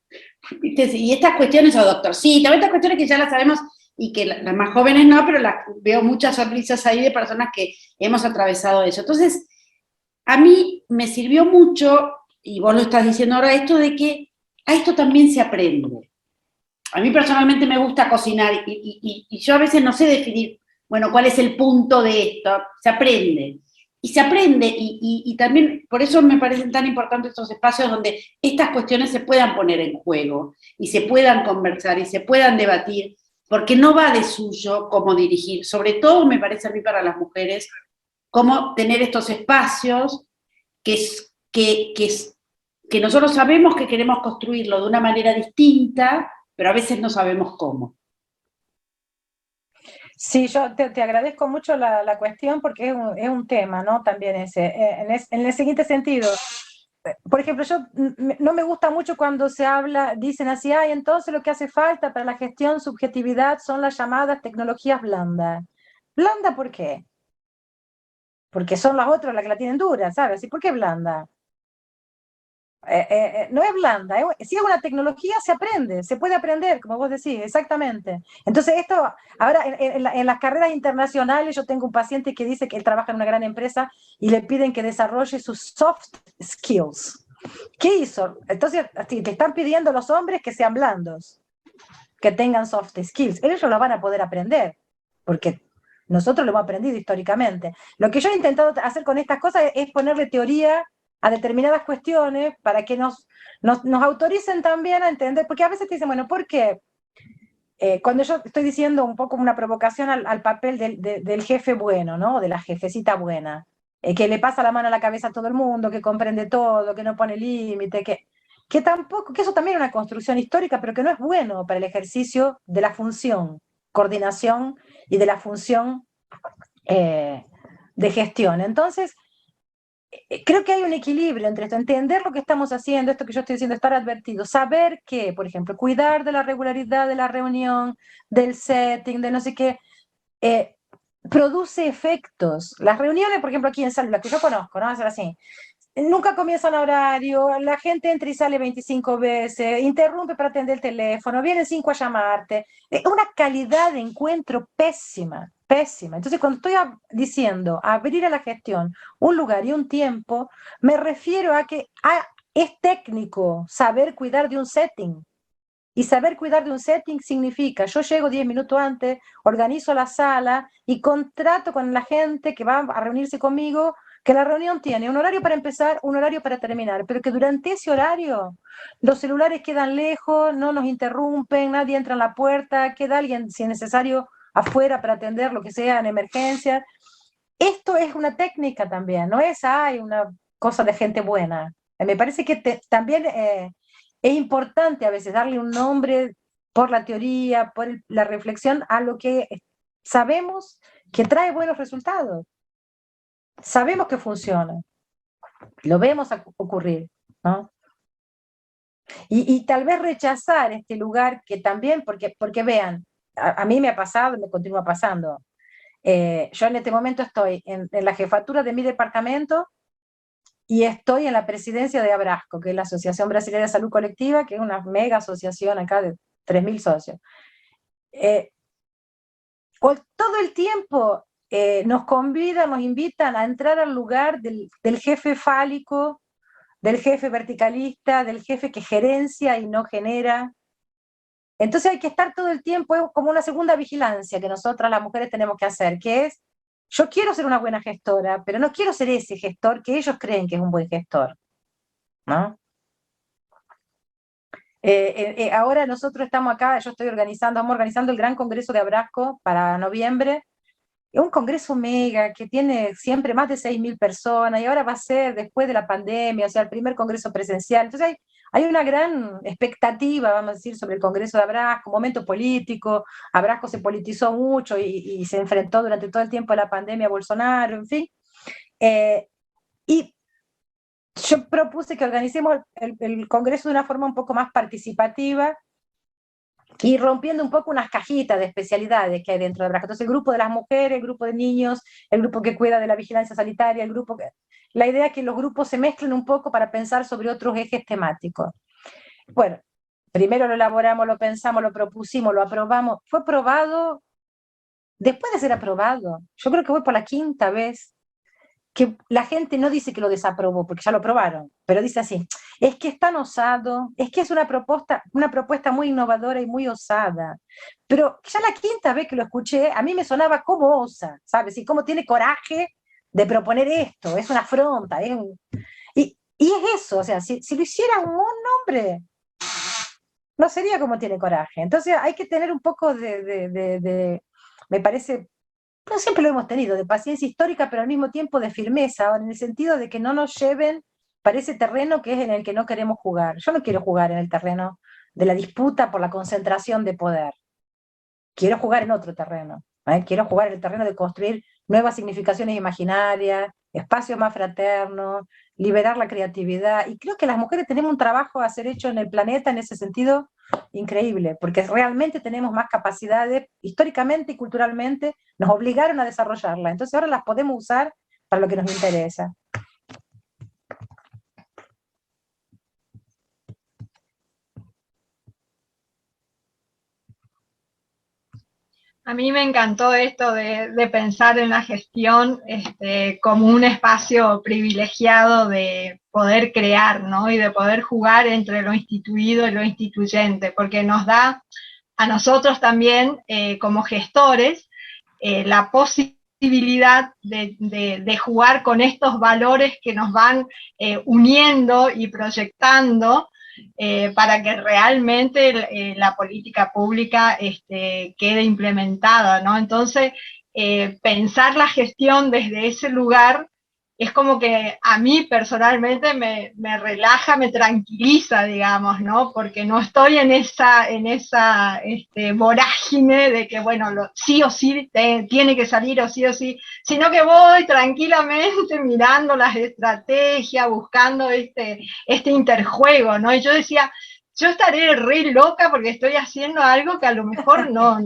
y estas cuestiones, o doctorcita, estas cuestiones que ya las sabemos, y que las más jóvenes no, pero veo muchas sonrisas ahí de personas que hemos atravesado eso. Entonces, a mí me sirvió mucho, y vos lo estás diciendo ahora, esto de que a esto también se aprende. A mí personalmente me gusta cocinar, y yo a veces no sé definir, bueno, cuál es el punto de esto, se aprende. Y se aprende, y también por eso me parecen tan importantes estos espacios donde estas cuestiones se puedan poner en juego, y se puedan conversar, y se puedan debatir, porque no va de suyo cómo dirigir, sobre todo me parece a mí para las mujeres, cómo tener estos espacios que nosotros sabemos que queremos construirlo de una manera distinta, pero a veces no sabemos cómo. Sí, yo te agradezco mucho la cuestión porque es un tema, ¿no? También ese. En el siguiente sentido, por ejemplo, no me gusta mucho cuando se habla, dicen así, ay, entonces lo que hace falta para la gestión subjetividad son las llamadas tecnologías blandas. ¿Blanda por qué? Porque son las otras las que la tienen dura, ¿sabes? ¿Y por qué blanda? No es blanda, si es una tecnología se aprende, se puede aprender, como vos decís, exactamente. Entonces esto, ahora en las carreras internacionales yo tengo un paciente que dice que él trabaja en una gran empresa y le piden que desarrolle sus soft skills. ¿Qué hizo? Entonces te están pidiendo los hombres que sean blandos, que tengan soft skills. Ellos lo van a poder aprender, porque nosotros lo hemos aprendido históricamente. Lo que yo he intentado hacer con estas cosas es ponerle teoría a determinadas cuestiones para que nos autoricen también a entender, porque a veces te dicen, bueno, ¿por qué? Cuando yo estoy diciendo un poco una provocación al papel del jefe bueno, ¿no? De la jefecita buena, que le pasa la mano a la cabeza a todo el mundo, que comprende todo, que no pone límite, que tampoco, que eso también es una construcción histórica, pero que no es bueno para el ejercicio de la función, coordinación y de la función de gestión. Entonces, creo que hay un equilibrio entre esto, entender lo que estamos haciendo, esto que yo estoy diciendo, estar advertido, saber que, por ejemplo, cuidar de la regularidad de la reunión, del setting, de no sé qué, produce efectos. Las reuniones, por ejemplo, aquí en Salud, las que yo conozco, ¿no? Va a ser así. Nunca comienzan a horario, la gente entra y sale 25 veces, interrumpe para atender el teléfono, vienen 5 a llamarte. Una calidad de encuentro pésima, pésima. Entonces, cuando estoy diciendo abrir a la gestión un lugar y un tiempo, me refiero a que es técnico saber cuidar de un setting. Y saber cuidar de un setting significa, yo llego 10 minutos antes, organizo la sala y contrato con la gente que va a reunirse conmigo, que la reunión tiene un horario para empezar, un horario para terminar, pero que durante ese horario los celulares quedan lejos, no nos interrumpen, nadie entra en la puerta, queda alguien, si es necesario, afuera para atender lo que sea en emergencia. Esto es una técnica también, no es una cosa de gente buena. Me parece que también es importante a veces darle un nombre por la teoría, por la reflexión a lo que sabemos que trae buenos resultados. Sabemos que funciona, lo vemos ocurrir, ¿no? Y tal vez rechazar este lugar que también, porque vean, a mí me ha pasado y me continúa pasando. Yo en este momento estoy en la jefatura de mi departamento y estoy en la presidencia de Abrasco, que es la Asociación Brasileña de Salud Colectiva, que es una mega asociación acá de 3.000 socios. Todo el tiempo nos convidan, nos invitan a entrar al lugar del jefe fálico, del jefe verticalista, del jefe que gerencia y no genera. Entonces hay que estar todo el tiempo, es como una segunda vigilancia que nosotras las mujeres tenemos que hacer, que es, yo quiero ser una buena gestora, pero no quiero ser ese gestor que ellos creen que es un buen gestor, ¿no? Ahora nosotros estamos acá, yo estoy estamos organizando el Gran Congreso de Abrasco para noviembre. Es un congreso mega que tiene siempre más de 6.000 personas y ahora va a ser después de la pandemia, o sea, el primer congreso presencial. Entonces hay una gran expectativa, vamos a decir, sobre el Congreso de Abrasco, momento político. Abrasco se politizó mucho y se enfrentó durante todo el tiempo de la pandemia a Bolsonaro, en fin. Y yo propuse que organicemos el Congreso de una forma un poco más participativa y rompiendo un poco unas cajitas de especialidades que hay dentro de Abrasco. Entonces el grupo de las mujeres, el grupo de niños, el grupo que cuida de la vigilancia sanitaria, el grupo que... La idea es que los grupos se mezclen un poco para pensar sobre otros ejes temáticos. Bueno, primero lo elaboramos, lo pensamos, lo propusimos, lo aprobamos. Fue aprobado, después de ser aprobado, yo creo que voy por la 5ª vez, que la gente no dice que lo desaprobó, porque ya lo aprobaron, pero dice así, es que es tan osado, es que es una propuesta muy innovadora y muy osada, pero ya la 5ª vez que lo escuché, a mí me sonaba como osa, ¿sabes? Y cómo tiene coraje de proponer esto, es una afronta, y es eso, o sea, si lo hiciera un hombre, no sería como tiene coraje. Entonces hay que tener un poco me parece, no siempre lo hemos tenido, de paciencia histórica, pero al mismo tiempo de firmeza, en el sentido de que no nos lleven para ese terreno que es en el que no queremos jugar. Yo no quiero jugar en el terreno de la disputa por la concentración de poder. Quiero jugar en otro terreno. Quiero jugar en el terreno de construir nuevas significaciones imaginarias, espacios más fraternos, liberar la creatividad. Y creo que las mujeres tenemos un trabajo a hacer hecho en el planeta en ese sentido increíble, porque realmente tenemos más capacidades, históricamente y culturalmente, nos obligaron a desarrollarlas. Entonces ahora las podemos usar para lo que nos interesa. A mí me encantó esto de pensar en la gestión como un espacio privilegiado de poder crear, ¿no? Y de poder jugar entre lo instituido y lo instituyente, porque nos da a nosotros también, como gestores, la posibilidad de jugar con estos valores que nos van uniendo y proyectando, para que realmente la política pública quede implementada, ¿no? Entonces, pensar la gestión desde ese lugar es como que a mí personalmente me relaja, me tranquiliza, digamos, ¿no? Porque no estoy en esa vorágine de que, bueno, sí o sí tiene que salir o sí, sino que voy tranquilamente mirando las estrategias, buscando este interjuego, ¿no? Y yo decía, yo estaré re loca porque estoy haciendo algo que a lo mejor no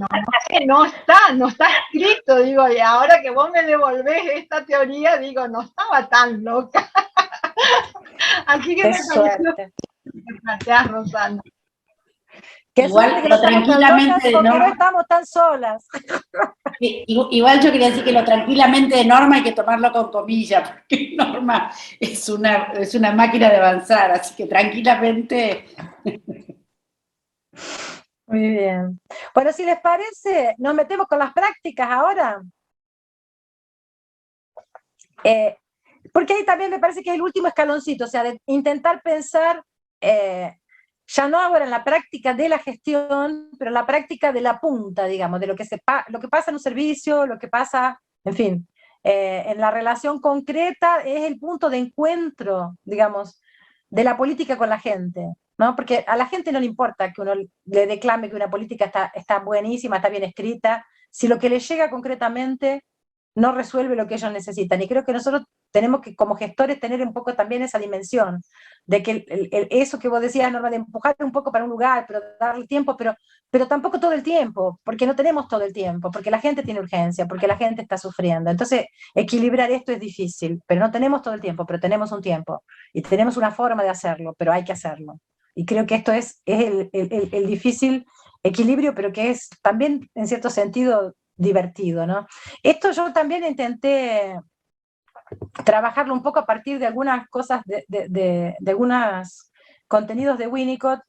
está escrito, digo, y ahora que vos me devolvés esta teoría, digo, no estaba tan loca. Así que Qué me pareció suerte. que planteás, Rosana. Qué Igual, suerte que no lo estamos tan locas tranquilamente porque de no estamos tan solas. Igual yo quería decir que lo tranquilamente de Norma hay que tomarlo con comillas, porque Norma es una máquina de avanzar, así que tranquilamente. Muy bien. Bueno, si les parece, nos metemos con las prácticas ahora. Porque ahí también me parece que es el último escaloncito, o sea, de intentar pensar, ya no ahora en la práctica de la gestión, pero en la práctica de la punta, digamos, de lo que pasa en un servicio, lo que pasa, en fin, en la relación concreta es el punto de encuentro, digamos, de la política con la gente, ¿no? Porque a la gente no le importa que uno le declame que una política está buenísima, está bien escrita, si lo que le llega concretamente no resuelve lo que ellos necesitan. Y creo que nosotros tenemos que, como gestores, tener un poco también esa dimensión, de que eso que vos decías, Norma, de empujar un poco para un lugar, pero darle tiempo, pero tampoco todo el tiempo, porque no tenemos todo el tiempo, porque la gente tiene urgencia, porque la gente está sufriendo. Entonces, equilibrar esto es difícil, pero no tenemos todo el tiempo, pero tenemos un tiempo, y tenemos una forma de hacerlo, pero hay que hacerlo. Y creo que esto es el difícil equilibrio, pero que es también, en cierto sentido, divertido, ¿no? Esto yo también intenté trabajarlo un poco a partir de algunas cosas, de algunos contenidos de Winnicott,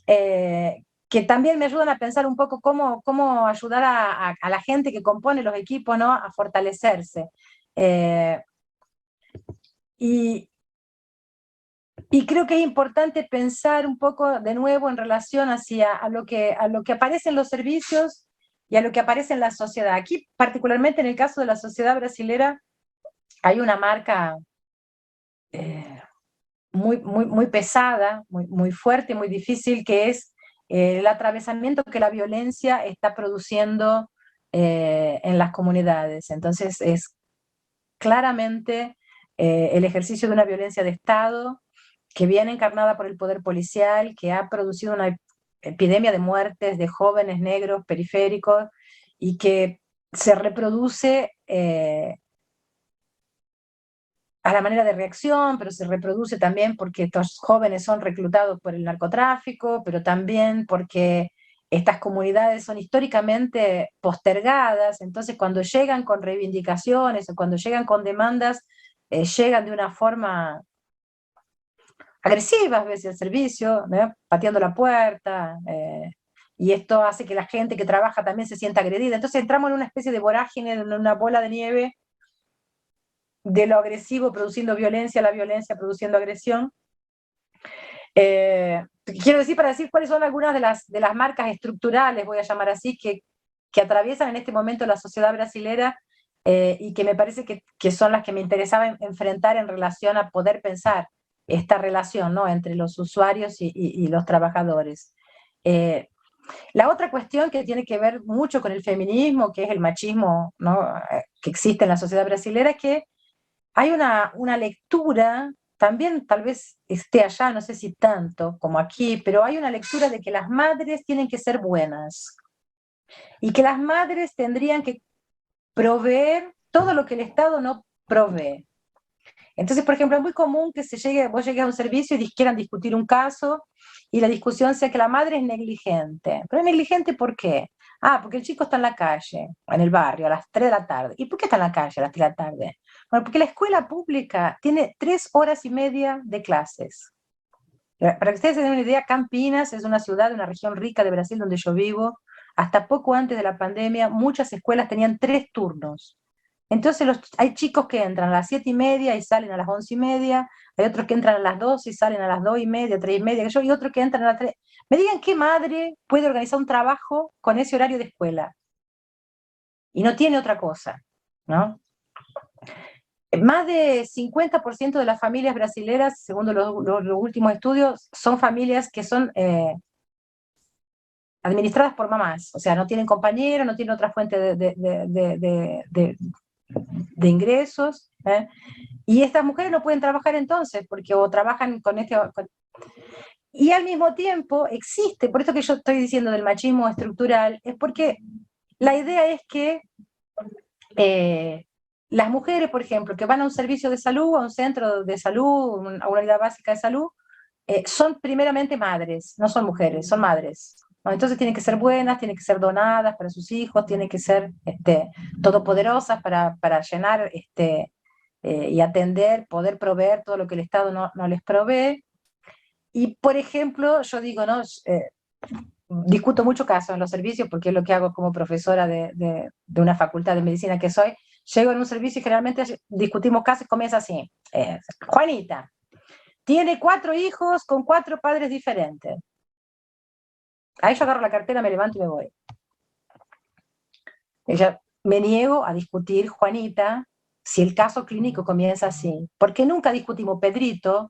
que también me ayudan a pensar un poco cómo ayudar a la gente que compone los equipos, ¿no?, a fortalecerse. Y creo que es importante pensar un poco de nuevo en relación a lo que aparece en los servicios y a lo que aparece en la sociedad. Aquí, particularmente en el caso de la sociedad brasilera, hay una marca muy pesada, muy fuerte, muy difícil, que es el atravesamiento que la violencia está produciendo en las comunidades. Entonces es claramente el ejercicio de una violencia de Estado que viene encarnada por el poder policial, que ha producido una epidemia de muertes de jóvenes negros periféricos y que se reproduce a la manera de reacción, pero se reproduce también porque estos jóvenes son reclutados por el narcotráfico, pero también porque estas comunidades son históricamente postergadas. Entonces cuando llegan con reivindicaciones o cuando llegan con demandas, llegan de una forma agresiva a veces al servicio, ¿no?, pateando la puerta, y esto hace que la gente que trabaja también se sienta agredida. Entonces entramos en una especie de vorágine, en una bola de nieve, de lo agresivo produciendo violencia, la violencia produciendo agresión. Quiero decir, para decir cuáles son algunas de las marcas estructurales, voy a llamar así, que atraviesan en este momento la sociedad brasilera, y que me parece que son las que me interesaba enfrentar en relación a poder pensar esta relación, ¿no?, entre los usuarios y los trabajadores. La otra cuestión que tiene que ver mucho con el feminismo, que es el machismo, ¿no?, que existe en la sociedad brasilera, es que hay una lectura, también tal vez esté allá, no sé si tanto como aquí, pero hay una lectura de que las madres tienen que ser buenas y que las madres tendrían que proveer todo lo que el Estado no provee. Entonces, por ejemplo, es muy común que vos llegues a un servicio y quieran discutir un caso y la discusión sea que la madre es negligente. ¿Pero es negligente por qué? Ah, porque el chico está en la calle, en el barrio, a las 3 de la tarde. ¿Y por qué está en la calle a las 3 de la tarde? Bueno, porque la escuela pública tiene 3 horas y media de clases. Para que ustedes se den una idea, Campinas es una ciudad, una región rica de Brasil donde yo vivo. Hasta poco antes de la pandemia, muchas escuelas tenían 3 turnos. Entonces hay chicos que entran a las 7:30 y salen a las 11:30, hay otros que entran a las 12 y salen a las 2:30, 3:30, y otros que entran a las 3. Me digan qué madre puede organizar un trabajo con ese horario de escuela. Y no tiene otra cosa, ¿no? Más de 50% de las familias brasileras, según los últimos estudios, son familias que son administradas por mamás, o sea, no tienen compañeros, no tienen otra fuente de ingresos, y estas mujeres no pueden trabajar entonces, porque o trabajan con y al mismo tiempo existe, por esto que yo estoy diciendo del machismo estructural, es porque la idea es que las mujeres, por ejemplo, que van a un servicio de salud, a un centro de salud, a una unidad básica de salud, son primeramente madres, no son mujeres, son madres. ¿No? Entonces tienen que ser buenas, tienen que ser donadas para sus hijos, tienen que ser todopoderosas para llenar y atender, poder proveer todo lo que el Estado no les provee. Y, por ejemplo, yo digo, ¿no?, discuto mucho casos en los servicios porque es lo que hago como profesora de una facultad de medicina que soy. Llego en un servicio y generalmente discutimos casos y comienza así. Juanita tiene 4 hijos con 4 padres diferentes. Ahí yo agarro la cartera, me levanto y me voy. Me niego a discutir, Juanita, si el caso clínico comienza así. Porque nunca discutimos, Pedrito,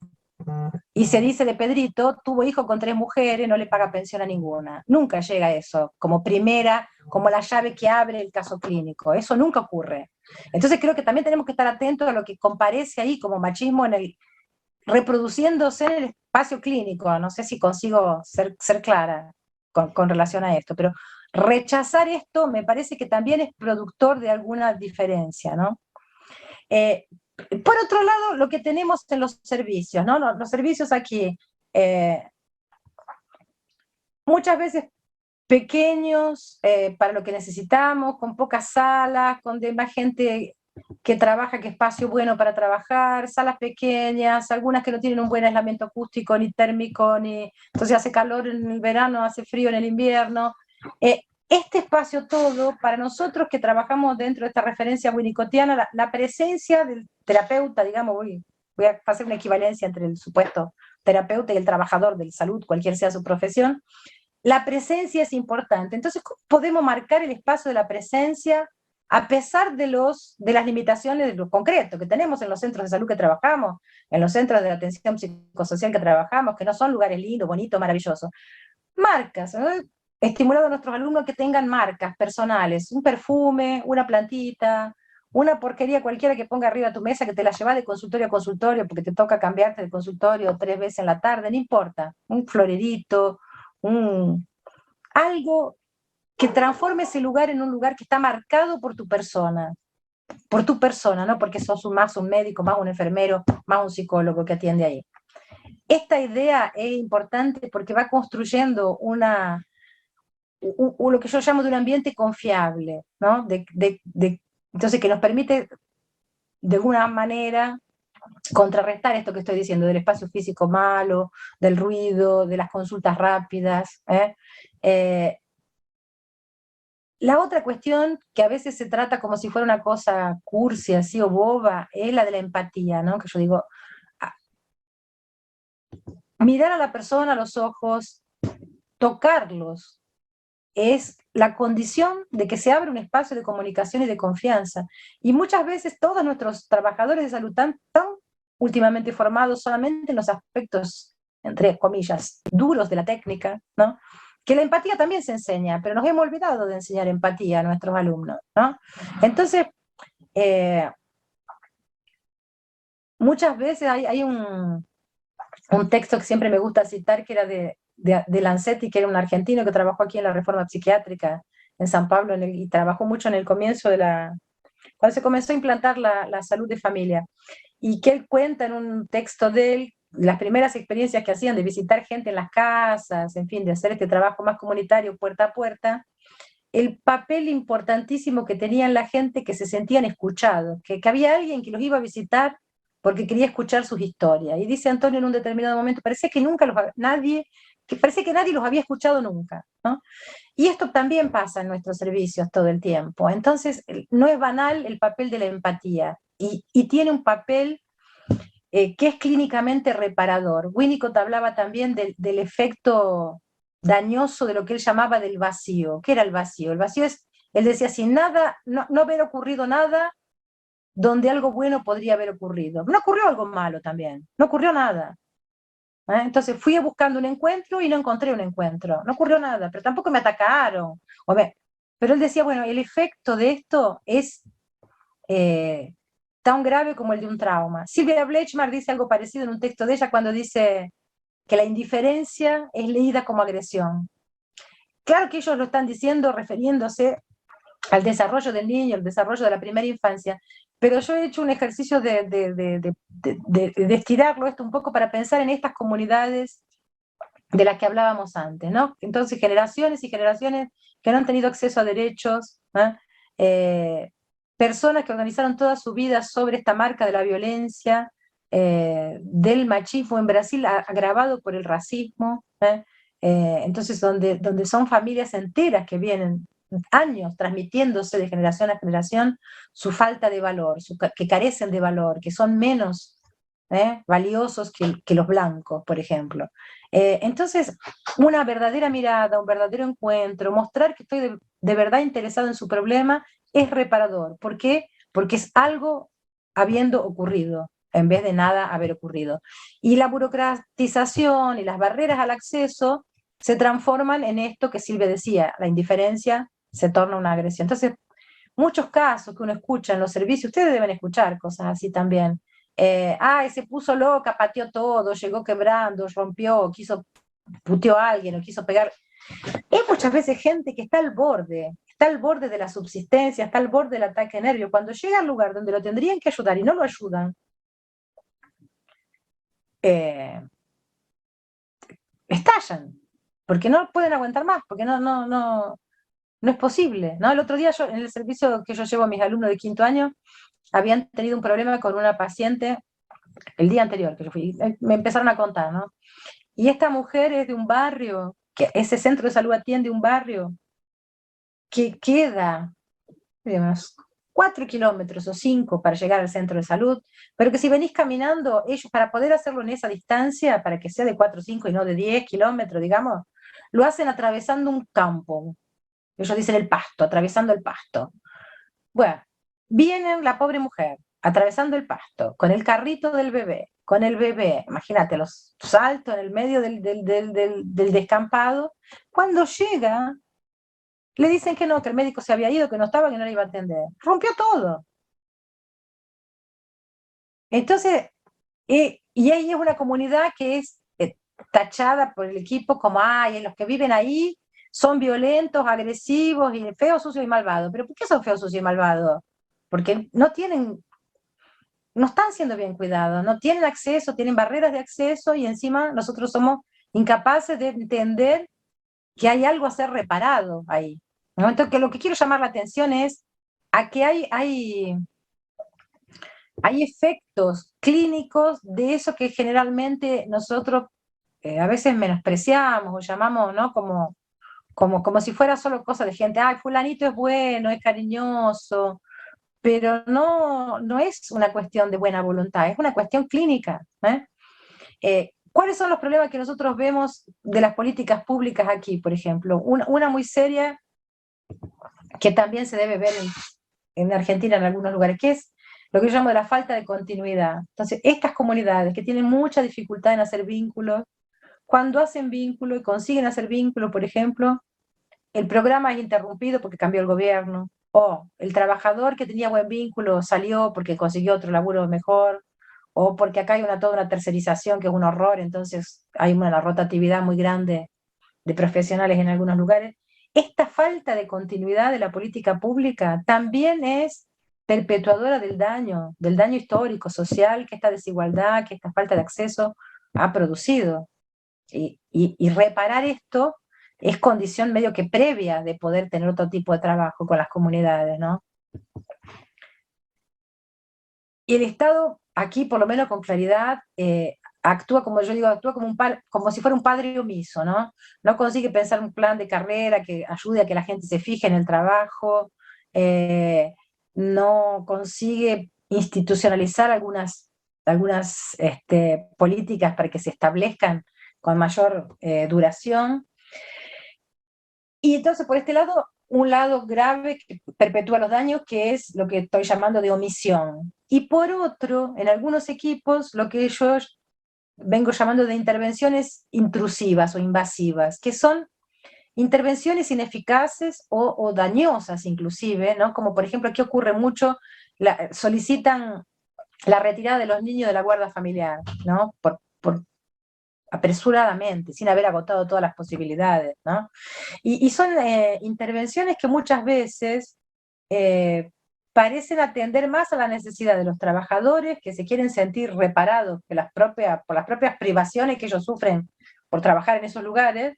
Y se dice de Pedrito, tuvo hijo con 3 mujeres, no le paga pensión a ninguna. Nunca llega a eso, como primera, como la llave que abre el caso clínico. Eso nunca ocurre. Entonces creo que también tenemos que estar atentos a lo que comparece ahí como machismo reproduciéndose en el espacio clínico. No sé si consigo ser clara con relación a esto, pero rechazar esto me parece que también es productor de alguna diferencia, ¿no? Por otro lado, lo que tenemos en los servicios, ¿no? Los servicios aquí, muchas veces pequeños para lo que necesitamos, con pocas salas, con más gente que trabaja, que espacio bueno para trabajar, salas pequeñas, algunas que no tienen un buen aislamiento acústico ni térmico, entonces hace calor en el verano, hace frío en el invierno. Este espacio todo, para nosotros que trabajamos dentro de esta referencia winnicottiana, la presencia del terapeuta, digamos, voy a hacer una equivalencia entre el supuesto terapeuta y el trabajador de salud, cualquier sea su profesión, la presencia es importante. Entonces, ¿cómo podemos marcar el espacio de la presencia a pesar de las limitaciones de lo concreto que tenemos en los centros de salud que trabajamos, en los centros de atención psicosocial que trabajamos, que no son lugares lindos, bonitos, maravillosos? Marcas, ¿no? Estimulado a nuestros alumnos que tengan marcas personales, un perfume, una plantita, una porquería cualquiera que ponga arriba de tu mesa, que te la llevas de consultorio a consultorio, porque te toca cambiarte de consultorio 3 veces en la tarde, no importa, un florerito, algo que transforme ese lugar en un lugar que está marcado por tu persona, no porque sos más un médico, más un enfermero, más un psicólogo que atiende ahí. Esta idea es importante porque va construyendo lo que yo llamo de un ambiente confiable, ¿no? Entonces, que nos permite, de alguna manera, contrarrestar esto que estoy diciendo, del espacio físico malo, del ruido, de las consultas rápidas. La otra cuestión, que a veces se trata como si fuera una cosa cursi, así, o boba, es la de la empatía, ¿no? Que yo digo, mirar a la persona a los ojos, tocarlos, es la condición de que se abra un espacio de comunicación y de confianza. Y muchas veces todos nuestros trabajadores de salud están últimamente formados solamente en los aspectos, entre comillas, duros de la técnica, ¿no? Que la empatía también se enseña, pero nos hemos olvidado de enseñar empatía a nuestros alumnos, ¿no? Entonces, muchas veces hay un texto que siempre me gusta citar, que era de Lancetti, que era un argentino que trabajó aquí en la Reforma Psiquiátrica en San Pablo, y trabajó mucho en el comienzo cuando se comenzó a implantar la salud de familia, y que él cuenta en un texto de él las primeras experiencias que hacían de visitar gente en las casas, en fin, de hacer este trabajo más comunitario puerta a puerta, el papel importantísimo que tenían la gente, que se sentían escuchados, que había alguien que los iba a visitar porque quería escuchar sus historias. Y dice Antonio en un determinado momento, parecía que nadie los había escuchado nunca, ¿no? Y esto también pasa en nuestros servicios todo el tiempo. Entonces, no es banal el papel de la empatía, y tiene un papel que es clínicamente reparador. Winnicott hablaba también del efecto dañoso de lo que él llamaba del vacío. ¿Qué era el vacío? El vacío es, él decía, sin nada, no haber ocurrido nada donde algo bueno podría haber ocurrido. No ocurrió algo malo también, no ocurrió nada. Entonces fui buscando un encuentro y no encontré un encuentro, no ocurrió nada, pero tampoco me atacaron. Pero él decía, bueno, el efecto de esto es tan grave como el de un trauma. Sylvia Bleichmar dice algo parecido en un texto de ella cuando dice que la indiferencia es leída como agresión. Claro que ellos lo están diciendo refiriéndose al desarrollo del niño, al desarrollo de la primera infancia, pero yo he hecho un ejercicio de estirarlo esto un poco para pensar en estas comunidades de las que hablábamos antes, ¿no? Entonces, generaciones y generaciones que no han tenido acceso a derechos, personas que organizaron toda su vida sobre esta marca de la violencia, del machismo en Brasil, agravado por el racismo, entonces donde son familias enteras que vienen años transmitiéndose de generación a generación su falta de valor, que carecen de valor, que son menos valiosos que los blancos, por ejemplo. Entonces, una verdadera mirada, un verdadero encuentro, mostrar que estoy de verdad interesado en su problema, es reparador. ¿Por qué? Porque es algo habiendo ocurrido. en vez de nada haber ocurrido. Y la burocratización y las barreras al acceso se transforman en esto que Silvia decía, la indiferencia se torna una agresión. Entonces, muchos casos que uno escucha en los servicios, ustedes deben escuchar cosas así también. Se puso loca, pateó todo, llegó quebrando, rompió, puteó a alguien o quiso pegar. Hay muchas veces gente que está al borde de la subsistencia, está al borde del ataque de nervio. Cuando llega al lugar donde lo tendrían que ayudar y no lo ayudan, estallan, porque no pueden aguantar más, porque no es posible, ¿no? El otro día en el servicio que yo llevo a mis alumnos de 5º año, habían tenido un problema con una paciente el día anterior que yo fui, me empezaron a contar, ¿no? Y esta mujer es de un barrio, que ese centro de salud atiende un barrio que queda unos 4 kilómetros o 5 para llegar al centro de salud, pero que si venís caminando, ellos para poder hacerlo en esa distancia, para que sea de 4 o 5 y no de 10 kilómetros, digamos, lo hacen atravesando un campo. Ellos dicen el pasto, atravesando el pasto. Bueno, viene la pobre mujer, atravesando el pasto, con el carrito del bebé, con el bebé, imagínate, los saltos en el medio del descampado. Cuando llega, le dicen que no, que el médico se había ido, que no estaba, que no le iba a atender. Rompió todo. Entonces, y ahí es una comunidad que es tachada por el equipo como, los que viven ahí son violentos, agresivos, y feos, sucios y malvados. ¿Pero por qué son feos, sucios y malvados? Porque no están siendo bien cuidados, no tienen acceso, tienen barreras de acceso, y encima nosotros somos incapaces de entender que hay algo a ser reparado ahí, ¿no? Entonces, que lo que quiero llamar la atención es a que hay efectos clínicos de eso que generalmente nosotros a veces menospreciamos o llamamos, ¿no? como si fuera solo cosa de gente, fulanito es bueno, es cariñoso, pero no es una cuestión de buena voluntad, es una cuestión clínica. ¿Cuáles son los problemas que nosotros vemos de las políticas públicas aquí, por ejemplo? Una muy seria, que también se debe ver en Argentina en algunos lugares, que es lo que yo llamo de la falta de continuidad. Entonces, estas comunidades que tienen mucha dificultad en hacer vínculos, cuando hacen vínculo y consiguen hacer vínculo, por ejemplo, el programa es interrumpido porque cambió el gobierno, o el trabajador que tenía buen vínculo salió porque consiguió otro laburo mejor, o porque acá hay toda una tercerización que es un horror, entonces hay una rotatividad muy grande de profesionales en algunos lugares. Esta falta de continuidad de la política pública también es perpetuadora del daño histórico, social, que esta desigualdad, que esta falta de acceso ha producido. Y reparar esto es condición medio que previa de poder tener otro tipo de trabajo con las comunidades, ¿no? Y el Estado, aquí por lo menos con claridad, actúa, como yo digo, actúa como si fuera un padre omiso, ¿no? No consigue pensar un plan de carrera que ayude a que la gente se fije en el trabajo, no consigue institucionalizar algunas políticas para que se establezcan con mayor duración. Y entonces, por este lado, un lado grave que perpetúa los daños, que es lo que estoy llamando de omisión. Y por otro, en algunos equipos, lo que yo vengo llamando de intervenciones intrusivas o invasivas, que son intervenciones ineficaces o dañosas inclusive, ¿no? Como por ejemplo, aquí ocurre mucho, solicitan la retirada de los niños de la guarda familiar, ¿no? Por apresuradamente, sin haber agotado todas las posibilidades, ¿no? Y son intervenciones que muchas veces parecen atender más a la necesidad de los trabajadores, que se quieren sentir reparados por las propias privaciones que ellos sufren por trabajar en esos lugares,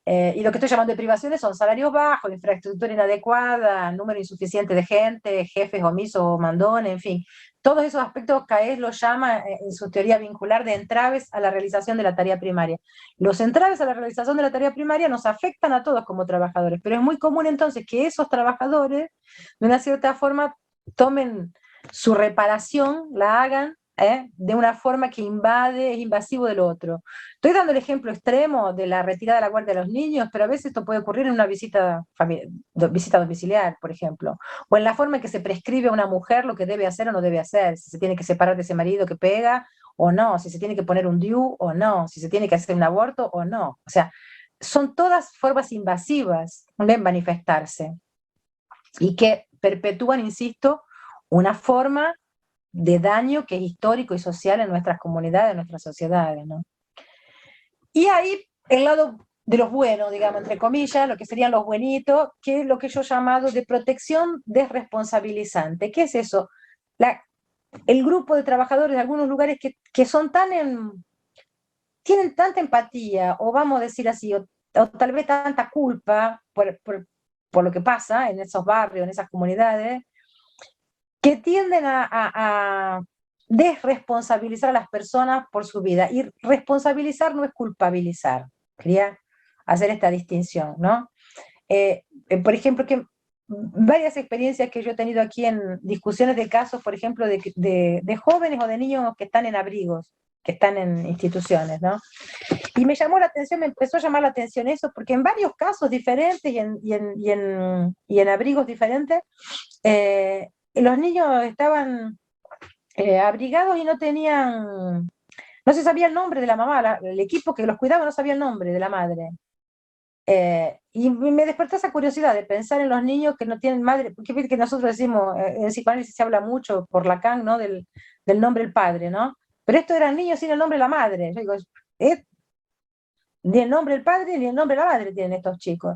y lo que estoy llamando de privaciones son salarios bajos, infraestructura inadecuada, número insuficiente de gente, jefes omisos o mandones, en fin. Todos esos aspectos CAES los llama en su teoría vincular de entraves a la realización de la tarea primaria. Los entraves a la realización de la tarea primaria nos afectan a todos como trabajadores, pero es muy común entonces que esos trabajadores, de una cierta forma, tomen su reparación, la hagan de una forma que invade, es invasivo del otro. Estoy dando el ejemplo extremo de la retirada de la guardia de los niños, pero a veces esto puede ocurrir en una visita domiciliar, por ejemplo, o en la forma en que se prescribe a una mujer lo que debe hacer o no debe hacer, si se tiene que separar de ese marido que pega o no, si se tiene que poner un DIU o no, si se tiene que hacer un aborto o no. O sea, son todas formas invasivas de manifestarse y que perpetúan, insisto, una forma de daño que es histórico y social en nuestras comunidades, en nuestras sociedades, ¿no? Y ahí el lado de los buenos, digamos, entre comillas, lo que serían los buenitos, que es lo que yo he llamado de protección desresponsabilizante. ¿Qué es eso? El grupo de trabajadores de algunos lugares que son tienen tanta empatía, o vamos a decir así, o tal vez tanta culpa por lo que pasa en esos barrios, en esas comunidades, que tienden a desresponsabilizar a las personas por su vida. Y responsabilizar no es culpabilizar. Quería hacer esta distinción, ¿no? Por ejemplo, que varias experiencias que yo he tenido aquí en discusiones de casos, por ejemplo, de jóvenes o de niños que están en abrigos, que están en instituciones, ¿no? Y me llamó la atención, me empezó a llamar la atención eso, porque en varios casos diferentes y en abrigos diferentes, los niños estaban abrigados y no se sabía el nombre de la mamá, el equipo que los cuidaba no sabía el nombre de la madre. Y me despertó esa curiosidad de pensar en los niños que no tienen madre, porque viste que nosotros decimos, en psicoanálisis se habla mucho por Lacan, ¿no? Del nombre del padre, ¿no? Pero estos eran niños sin el nombre de la madre. Yo digo, ni el nombre del padre ni el nombre de la madre tienen estos chicos.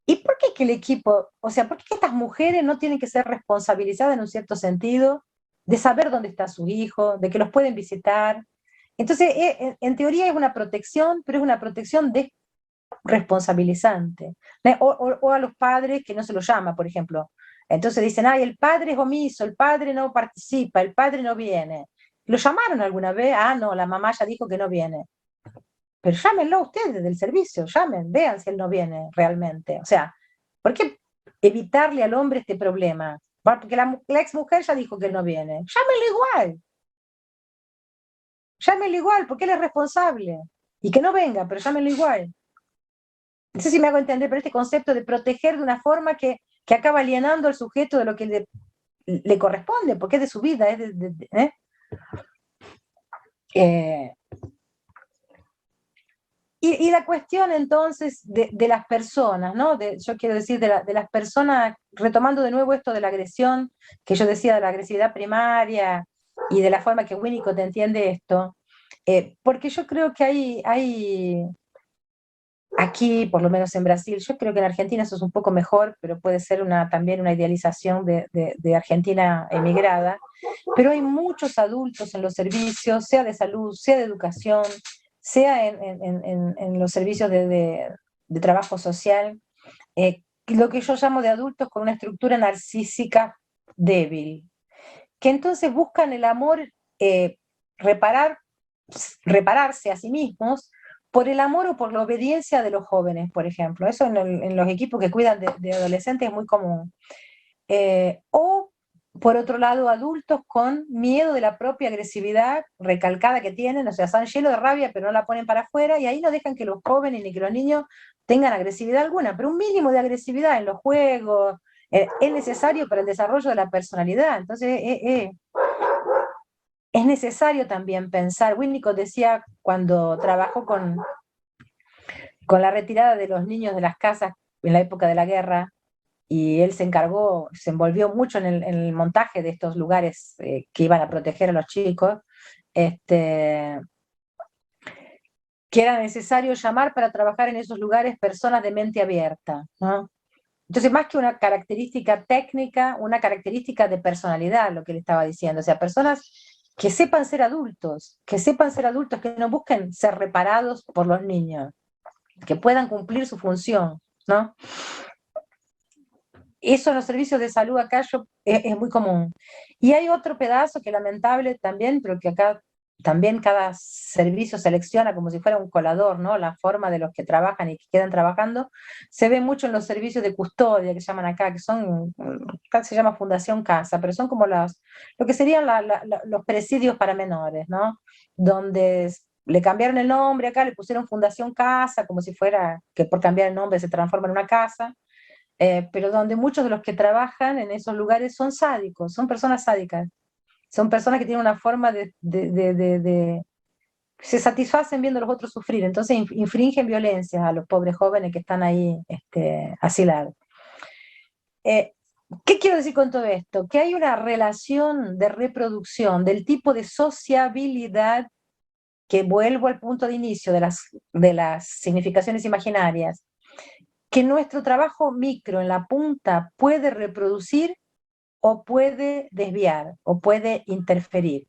¿Y por qué que el equipo, o sea, por qué que estas mujeres no tienen que ser responsabilizadas en un cierto sentido de saber dónde está su hijo, de que los pueden visitar? Entonces, en teoría es una protección, pero es una protección responsabilizante. O a los padres que no se los llama, por ejemplo. Entonces dicen, ay, el padre es omiso, el padre no participa, el padre no viene. ¿Lo llamaron alguna vez? Ah, no, la mamá ya dijo que no viene. Pero llámenlo ustedes del servicio, llamen, vean si él no viene realmente. O sea, ¿por qué evitarle al hombre este problema? Porque la ex mujer ya dijo que él no viene. Llámenlo igual, porque él es responsable. Y que no venga, pero llámenlo igual. No sé si me hago entender, pero este concepto de proteger de una forma que acaba alienando al sujeto de lo que le corresponde, porque es de su vida. Y la cuestión entonces de las personas, ¿no? Yo quiero decir de las personas, retomando de nuevo esto de la agresión, que yo decía de la agresividad primaria y de la forma que Winnicott entiende esto, porque yo creo que hay aquí, por lo menos en Brasil, yo creo que en Argentina eso es un poco mejor, pero puede ser también una idealización de Argentina emigrada, pero hay muchos adultos en los servicios, sea de salud, sea de educación, sea en los servicios de trabajo social, lo que yo llamo de adultos con una estructura narcísica débil, que entonces buscan el amor, repararse a sí mismos por el amor o por la obediencia de los jóvenes, por ejemplo. Eso en los equipos que cuidan de adolescentes es muy común. O, por otro lado, adultos con miedo de la propia agresividad recalcada que tienen, o sea, están llenos de rabia, pero no la ponen para afuera, y ahí no dejan que los jóvenes ni que los niños tengan agresividad alguna, pero un mínimo de agresividad en los juegos es necesario para el desarrollo de la personalidad. Entonces, es necesario también pensar. Winnicott decía cuando trabajó con la retirada de los niños de las casas en la época de la guerra, y él se envolvió mucho en el montaje de estos lugares que iban a proteger a los chicos, que era necesario llamar para trabajar en esos lugares personas de mente abierta, ¿no? Entonces, más que una característica técnica, una característica de personalidad, lo que él estaba diciendo, o sea, personas que sepan ser adultos, que no busquen ser reparados por los niños, que puedan cumplir su función, ¿no? Eso en los servicios de salud acá es muy común. Y hay otro pedazo que lamentable también, pero que acá también cada servicio selecciona como si fuera un colador, ¿no? La forma de los que trabajan y que quedan trabajando. Se ve mucho en los servicios de custodia que llaman acá, que son, acá se llama Fundación Casa, pero son como lo que serían los presidios para menores, ¿no? Donde le cambiaron el nombre acá, le pusieron Fundación Casa, como si fuera que por cambiar el nombre se transforma en una casa, pero donde muchos de los que trabajan en esos lugares son sádicos, son personas sádicas. Son personas que tienen una forma se satisfacen viendo a los otros sufrir, entonces infringen violencia a los pobres jóvenes que están ahí asilados. ¿Qué quiero decir con todo esto? Que hay una relación de reproducción del tipo de sociabilidad que vuelvo al punto de inicio de las significaciones imaginarias, que nuestro trabajo micro en la punta puede reproducir o puede desviar, o puede interferir.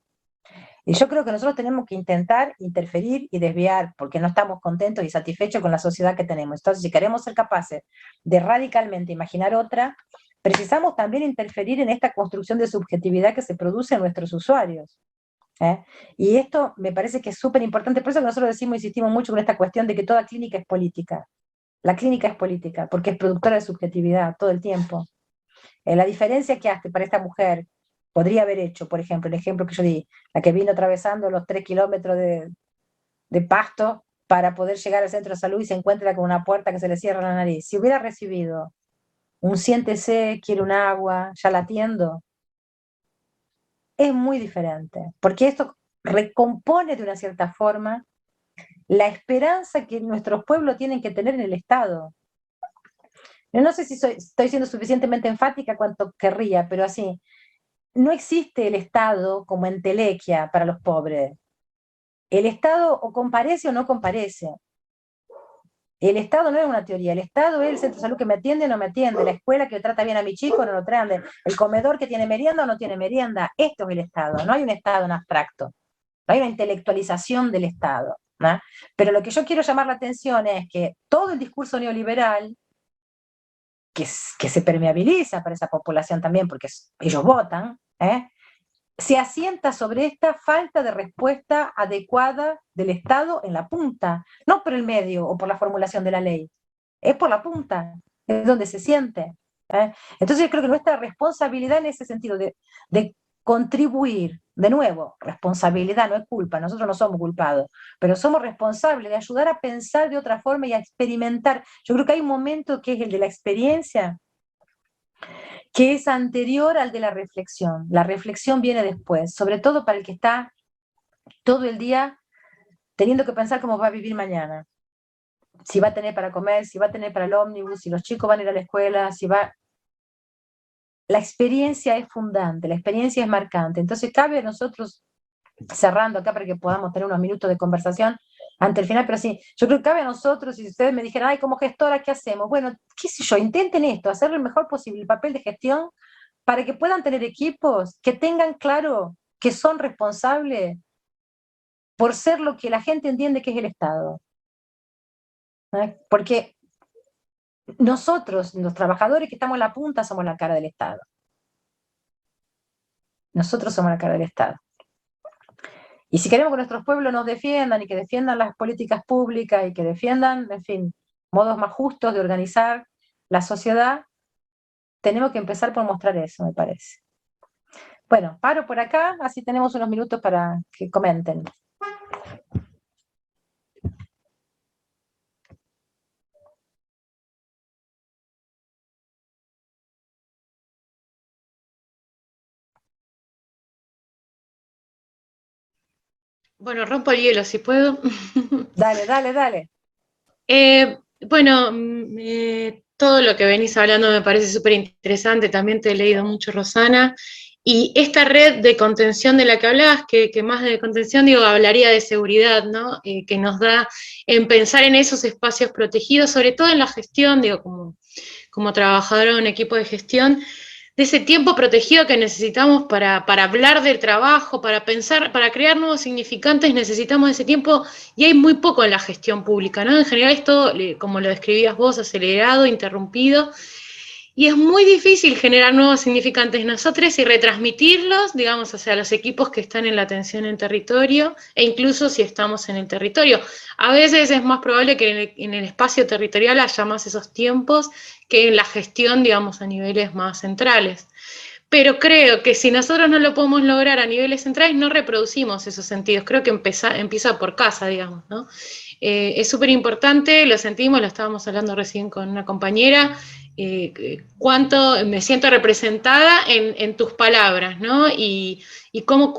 Y yo creo que nosotros tenemos que intentar interferir y desviar, porque no estamos contentos y satisfechos con la sociedad que tenemos. Entonces, si queremos ser capaces de radicalmente imaginar otra, precisamos también interferir en esta construcción de subjetividad que se produce en nuestros usuarios. Y esto me parece que es súper importante, por eso que nosotros decimos, insistimos mucho con esta cuestión de que toda clínica es política. La clínica es política, porque es productora de subjetividad todo el tiempo. La diferencia que hace para esta mujer, podría haber hecho, por ejemplo, el ejemplo que yo di, la que vino atravesando los 3 kilómetros de pasto para poder llegar al centro de salud y se encuentra con una puerta que se le cierra la nariz. Si hubiera recibido un siéntese, quiere un agua, ya la atiendo, es muy diferente, porque esto recompone de una cierta forma la esperanza que nuestros pueblos tienen que tener en el Estado. No sé si estoy siendo suficientemente enfática cuanto querría, pero así, no existe el Estado como entelequia para los pobres. El Estado o comparece o no comparece. El Estado no es una teoría, el Estado es el centro de salud que me atiende o no me atiende, la escuela que trata bien a mi chico o no lo trata, el comedor que tiene merienda o no tiene merienda. Esto es el Estado, no hay un Estado en abstracto, no hay una intelectualización del Estado, ¿no? Pero lo que yo quiero llamar la atención es que todo el discurso neoliberal, que se permeabiliza para esa población también, porque ellos votan, se asienta sobre esta falta de respuesta adecuada del Estado en la punta, no por el medio o por la formulación de la ley, es por la punta, es donde se siente. Entonces yo creo que nuestra responsabilidad en ese sentido de contribuir, de nuevo, responsabilidad, no es culpa, nosotros no somos culpados, pero somos responsables de ayudar a pensar de otra forma y a experimentar. Yo creo que hay un momento que es el de la experiencia, que es anterior al de la reflexión. La reflexión viene después, sobre todo para el que está todo el día teniendo que pensar cómo va a vivir mañana. Si va a tener para comer, si va a tener para el ómnibus, si los chicos van a ir a la escuela, si va... La experiencia es fundante, la experiencia es marcante. Entonces cabe a nosotros, cerrando acá para que podamos tener unos minutos de conversación ante el final, pero sí, yo creo que cabe a nosotros, si ustedes me dijeran, ay, como gestora, ¿qué hacemos? Bueno, qué sé yo, intenten esto, hacer lo mejor posible el papel de gestión para que puedan tener equipos que tengan claro que son responsables por ser lo que la gente entiende que es el Estado. Porque nosotros, los trabajadores que estamos en la punta, somos la cara del Estado. Nosotros somos la cara del Estado. Y si queremos que nuestros pueblos nos defiendan y que defiendan las políticas públicas y que defiendan, en fin, modos más justos de organizar la sociedad, tenemos que empezar por mostrar eso, me parece. Bueno, paro por acá, así tenemos unos minutos para que comenten. Bueno, rompo el hielo si puedo. Dale, dale, dale. Bueno, todo lo que venís hablando me parece súper interesante, también te he leído mucho, Rosana, y esta red de contención de la que hablabas, que más de contención, digo, hablaría de seguridad, ¿no? Que nos da en pensar en esos espacios protegidos, sobre todo en la gestión, digo, como trabajadora de un equipo de gestión, de ese tiempo protegido que necesitamos para hablar del trabajo, para pensar, para crear nuevos significantes, necesitamos ese tiempo, y hay muy poco en la gestión pública, ¿no? En general es todo, como lo describías vos, acelerado, interrumpido, Y es muy difícil generar nuevos significantes nosotros y retransmitirlos, digamos, hacia los equipos que están en la atención en territorio, e incluso si estamos en el territorio. A veces es más probable que en el espacio territorial haya más esos tiempos que en la gestión, digamos, a niveles más centrales. Pero creo que si nosotros no lo podemos lograr a niveles centrales, no reproducimos esos sentidos. Creo que empieza por casa, digamos, ¿no? Es súper importante, lo sentimos, lo estábamos hablando recién con una compañera, cuánto me siento representada en tus palabras, ¿no? Y cómo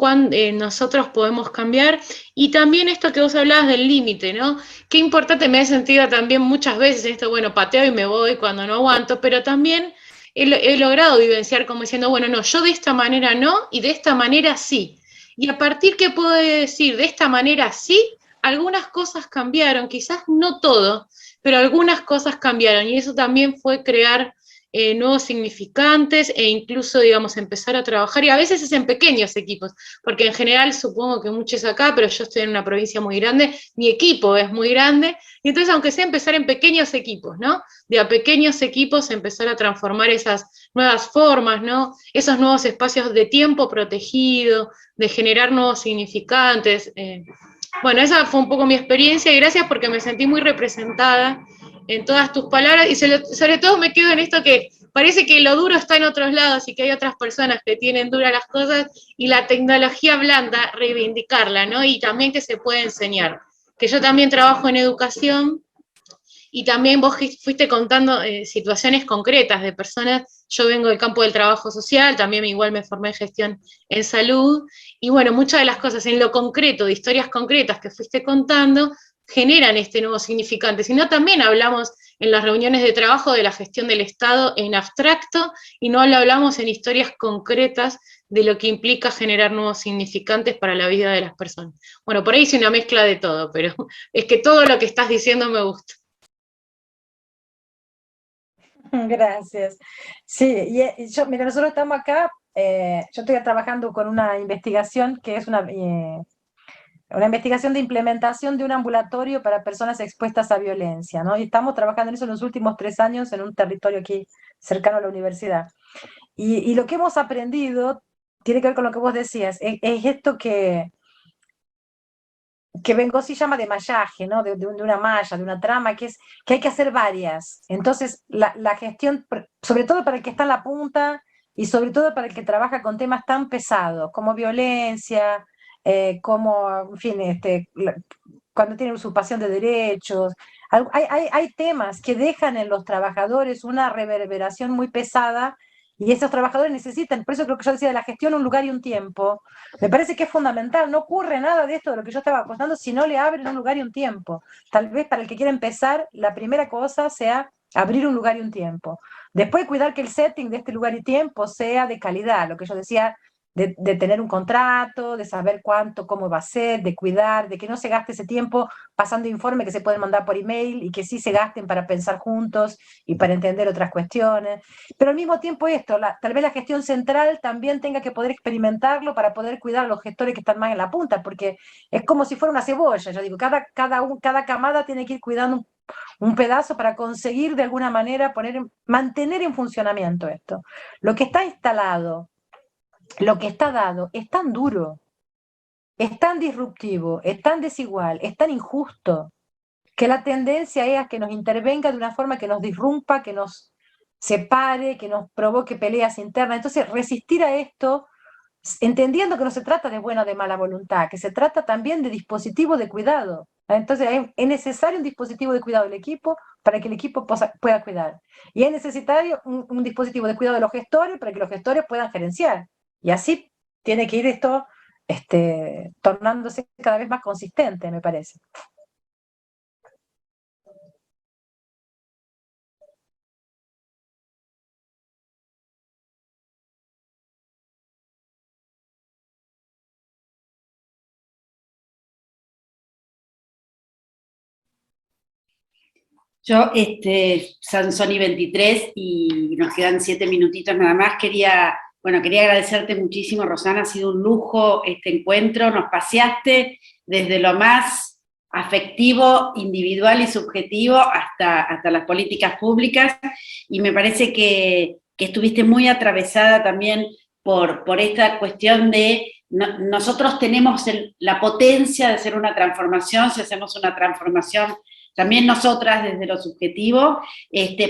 nosotros podemos cambiar. Y también esto que vos hablabas del límite, ¿no? Qué importante, me he sentido también muchas veces en esto, bueno, pateo y me voy cuando no aguanto, pero también he logrado vivenciar como diciendo, bueno, no, yo de esta manera no, y de esta manera sí. Y a partir que puedo decir, de esta manera sí, algunas cosas cambiaron, quizás no todo, pero algunas cosas cambiaron, y eso también fue crear nuevos significantes e incluso, digamos, empezar a trabajar, y a veces es en pequeños equipos, porque en general supongo que muchos acá, pero yo estoy en una provincia muy grande, mi equipo es muy grande, y entonces aunque sea empezar en pequeños equipos, ¿no? De a pequeños equipos empezar a transformar esas nuevas formas, ¿no? Esos nuevos espacios de tiempo protegido, de generar nuevos significantes. Bueno, esa fue un poco mi experiencia, y gracias porque me sentí muy representada en todas tus palabras, y sobre todo me quedo en esto que parece que lo duro está en otros lados y que hay otras personas que tienen duras las cosas, y la tecnología blanda, reivindicarla, ¿no? Y también que se puede enseñar. Que yo también trabajo en educación, y también vos fuiste contando situaciones concretas de personas. Yo vengo del campo del trabajo social, también igual me formé en gestión en salud, y bueno, muchas de las cosas en lo concreto, de historias concretas que fuiste contando, generan este nuevo significante. Sino también hablamos en las reuniones de trabajo de la gestión del Estado en abstracto, y no lo hablamos en historias concretas de lo que implica generar nuevos significantes para la vida de las personas. Bueno, por ahí hice una mezcla de todo, pero es que todo lo que estás diciendo me gusta. Gracias. Sí, mira, nosotros estamos acá, yo estoy trabajando con una investigación que es una investigación de implementación de un ambulatorio para personas expuestas a violencia, ¿no? Y estamos trabajando en eso en los últimos 3 años en un territorio aquí cercano a la universidad. Y lo que hemos aprendido tiene que ver con lo que vos decías, es esto que Bengosi llama de mallaje, ¿no? De una malla, de una trama, que hay que hacer varias. Entonces, la gestión, sobre todo para el que está en la punta, y sobre todo para el que trabaja con temas tan pesados, como violencia, como, en fin, cuando tiene usurpación de derechos, hay temas que dejan en los trabajadores una reverberación muy pesada, y esos trabajadores necesitan, por eso creo que yo decía de la gestión, un lugar y un tiempo. Me parece que es fundamental, no ocurre nada de esto de lo que yo estaba contando si no le abren un lugar y un tiempo. Tal vez para el que quiera empezar, la primera cosa sea abrir un lugar y un tiempo. Después cuidar que el setting de este lugar y tiempo sea de calidad, lo que yo decía, de tener un contrato, de saber cuánto, cómo va a ser, de cuidar, de que no se gaste ese tiempo pasando informes que se pueden mandar por email, y que sí se gasten para pensar juntos y para entender otras cuestiones. Pero al mismo tiempo tal vez la gestión central también tenga que poder experimentarlo para poder cuidar a los gestores que están más en la punta, porque es como si fuera una cebolla. Yo digo, cada camada tiene que ir cuidando un pedazo para conseguir de alguna manera mantener en funcionamiento esto. Lo que está instalado, lo que está dado, es tan duro, es tan disruptivo, es tan desigual, es tan injusto, que la tendencia es a que nos intervenga de una forma que nos disrumpa, que nos separe, que nos provoque peleas internas. Entonces, resistir a esto, entendiendo que no se trata de buena o de mala voluntad, que se trata también de dispositivo de cuidado. Entonces, es necesario un dispositivo de cuidado del equipo para que el equipo pueda cuidar. Y es necesario un dispositivo de cuidado de los gestores para que los gestores puedan gerenciar. Y así tiene que ir esto tornándose cada vez más consistente, me parece. Yo, Sansoni 23, y nos quedan 7 minutitos nada más, quería agradecerte muchísimo, Rosana, ha sido un lujo este encuentro, nos paseaste desde lo más afectivo, individual y subjetivo hasta las políticas públicas, y me parece que estuviste muy atravesada también por esta cuestión de nosotros tenemos la potencia de hacer una transformación, si hacemos una transformación también nosotras desde lo subjetivo,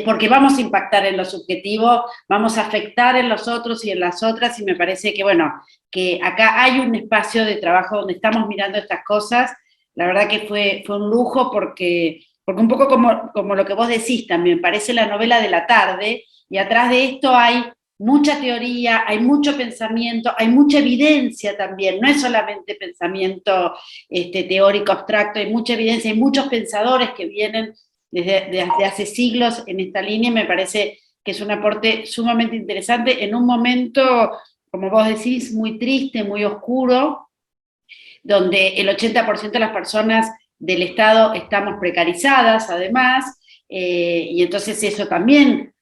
porque vamos a impactar en lo subjetivo, vamos a afectar en los otros y en las otras, y me parece que, bueno, que acá hay un espacio de trabajo donde estamos mirando estas cosas. La verdad que fue un lujo porque un poco como lo que vos decís también, parece la novela de la tarde, y atrás de esto hay mucha teoría, hay mucho pensamiento, hay mucha evidencia también, no es solamente pensamiento teórico abstracto, hay mucha evidencia, hay muchos pensadores que vienen desde hace siglos en esta línea, y me parece que es un aporte sumamente interesante en un momento, como vos decís, muy triste, muy oscuro, donde el 80% de las personas del Estado estamos precarizadas, además, y entonces eso también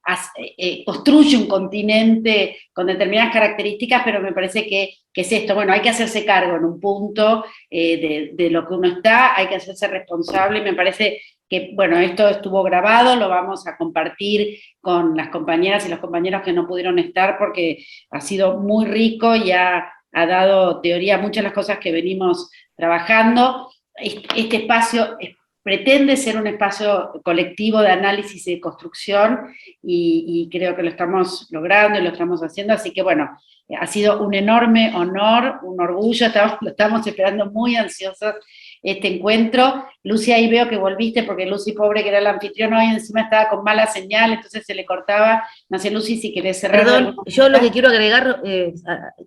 construye un continente con determinadas características, pero me parece que es esto, bueno, hay que hacerse cargo en un punto de lo que uno está, hay que hacerse responsable, y me parece que, bueno, esto estuvo grabado, lo vamos a compartir con las compañeras y los compañeros que no pudieron estar, porque ha sido muy rico y ha dado teoría a muchas de las cosas que venimos trabajando. Este espacio pretende ser un espacio colectivo de análisis y de construcción, y creo que lo estamos logrando y lo estamos haciendo, así que bueno, ha sido un enorme honor, un orgullo, lo estamos esperando muy ansiosos este encuentro. Lucy, ahí veo que volviste, porque Lucy, pobre, que era la anfitriona hoy, encima estaba con mala señal, entonces se le cortaba. No sé, Lucy, si querés cerrar. Perdón, yo lo que quiero agregar,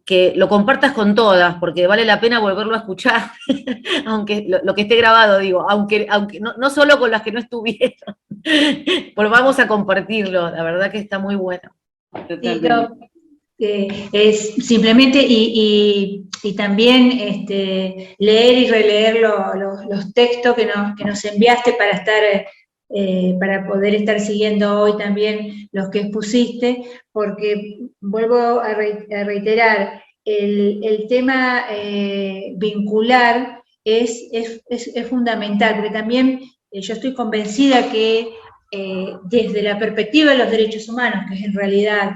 que lo compartas con todas, porque vale la pena volverlo a escuchar, aunque lo que esté grabado, digo, aunque no solo con las que no estuvieron, volvamos a compartirlo, la verdad que está muy bueno. Es simplemente, y también leer y releer los textos que nos enviaste para estar, para poder estar siguiendo hoy también los que expusiste, porque vuelvo a reiterar, el tema vincular es fundamental, porque también yo estoy convencida que desde la perspectiva de los derechos humanos, que es en realidad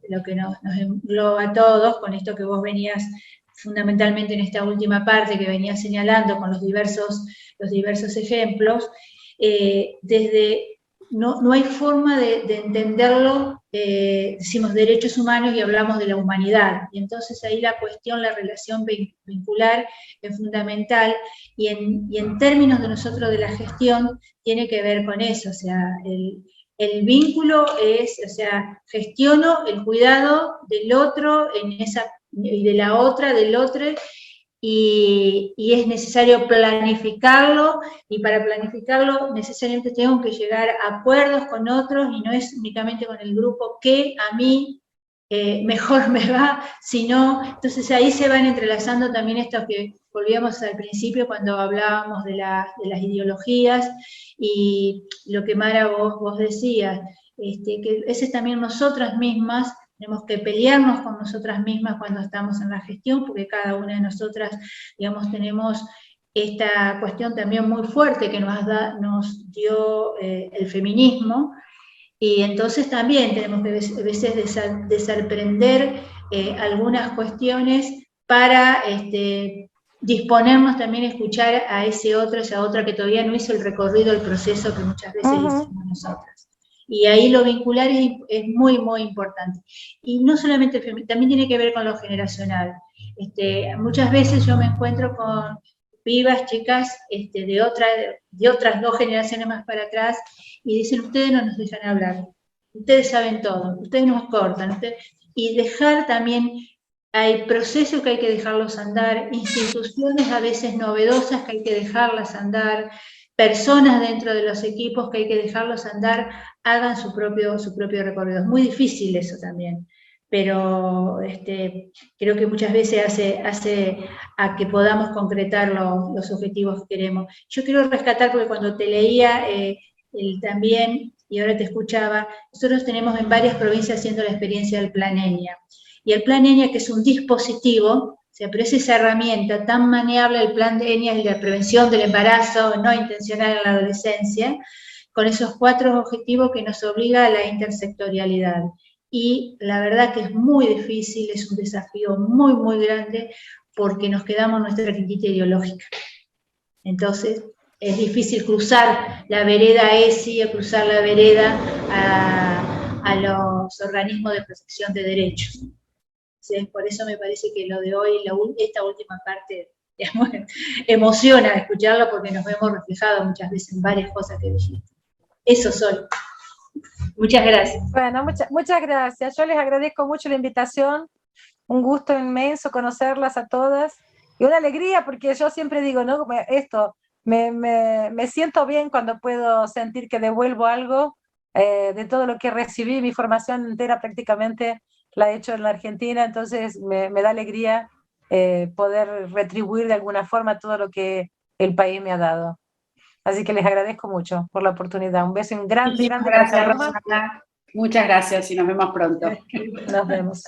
lo que nos engloba a todos, con esto que vos venías fundamentalmente en esta última parte que venías señalando con los diversos ejemplos, no hay forma de entenderlo, decimos derechos humanos y hablamos de la humanidad, y entonces ahí la cuestión, la relación vincular es fundamental, y en términos de nosotros de la gestión, tiene que ver con eso, o sea, el vínculo es, o sea, gestiono el cuidado del otro y de la otra, del otro, y es necesario planificarlo, y para planificarlo necesariamente tengo que llegar a acuerdos con otros, y no es únicamente con el grupo que a mí mejor me va, sino, entonces ahí se van entrelazando también estos que volvíamos al principio cuando hablábamos de las ideologías, y lo que Mara vos decías, que ese es también nosotras mismas, tenemos que pelearnos con nosotras mismas cuando estamos en la gestión, porque cada una de nosotras, digamos, tenemos esta cuestión también muy fuerte que nos dio el feminismo, y entonces también tenemos que a veces desaprender algunas cuestiones para disponernos también a escuchar a ese otro, esa otra que todavía no hizo el recorrido, el proceso que muchas veces hicimos nosotras. Y ahí lo vincular es muy, muy importante. Y no solamente también tiene que ver con lo generacional. Muchas veces yo me encuentro con pibas, chicas, de otras 2 generaciones más para atrás, y dicen, ustedes no nos dejan hablar, ustedes saben todo, ustedes nos cortan, y dejar también, hay procesos que hay que dejarlos andar, instituciones a veces novedosas que hay que dejarlas andar, personas dentro de los equipos que hay que dejarlos andar, hagan su propio recorrido. Es muy difícil eso también, pero creo que muchas veces hace a que podamos concretar los objetivos que queremos. Yo quiero rescatar, porque cuando te leía también, y ahora te escuchaba, nosotros tenemos en varias provincias haciendo la experiencia del Plan ENIA. Y el Plan ENIA, que es un dispositivo O sea, pero es esa herramienta tan maneable, el plan de ENIAS y la prevención del embarazo no intencional en la adolescencia, con esos 4 objetivos que nos obliga a la intersectorialidad. Y la verdad que es muy difícil, es un desafío muy, muy grande, porque nos quedamos en nuestra quintita ideológica. Entonces, es difícil cruzar la vereda ESI, o cruzar la vereda a los organismos de protección de derechos. ¿Sí? Por eso me parece que lo de hoy, esta última parte, digamos, emociona escucharlo, porque nos vemos reflejados muchas veces en varias cosas que dijiste. Eso soy. Muchas gracias. Bueno, muchas gracias. Yo les agradezco mucho la invitación. Un gusto inmenso conocerlas a todas. Y una alegría, porque yo siempre digo, ¿no? Me siento bien cuando puedo sentir que devuelvo algo de todo lo que recibí. Mi formación entera prácticamente la he hecho en la Argentina, entonces me da alegría poder retribuir de alguna forma todo lo que el país me ha dado. Así que les agradezco mucho por la oportunidad. Un beso grande, grande. Gracias, Rosana. Muchas gracias y nos vemos pronto. Nos vemos.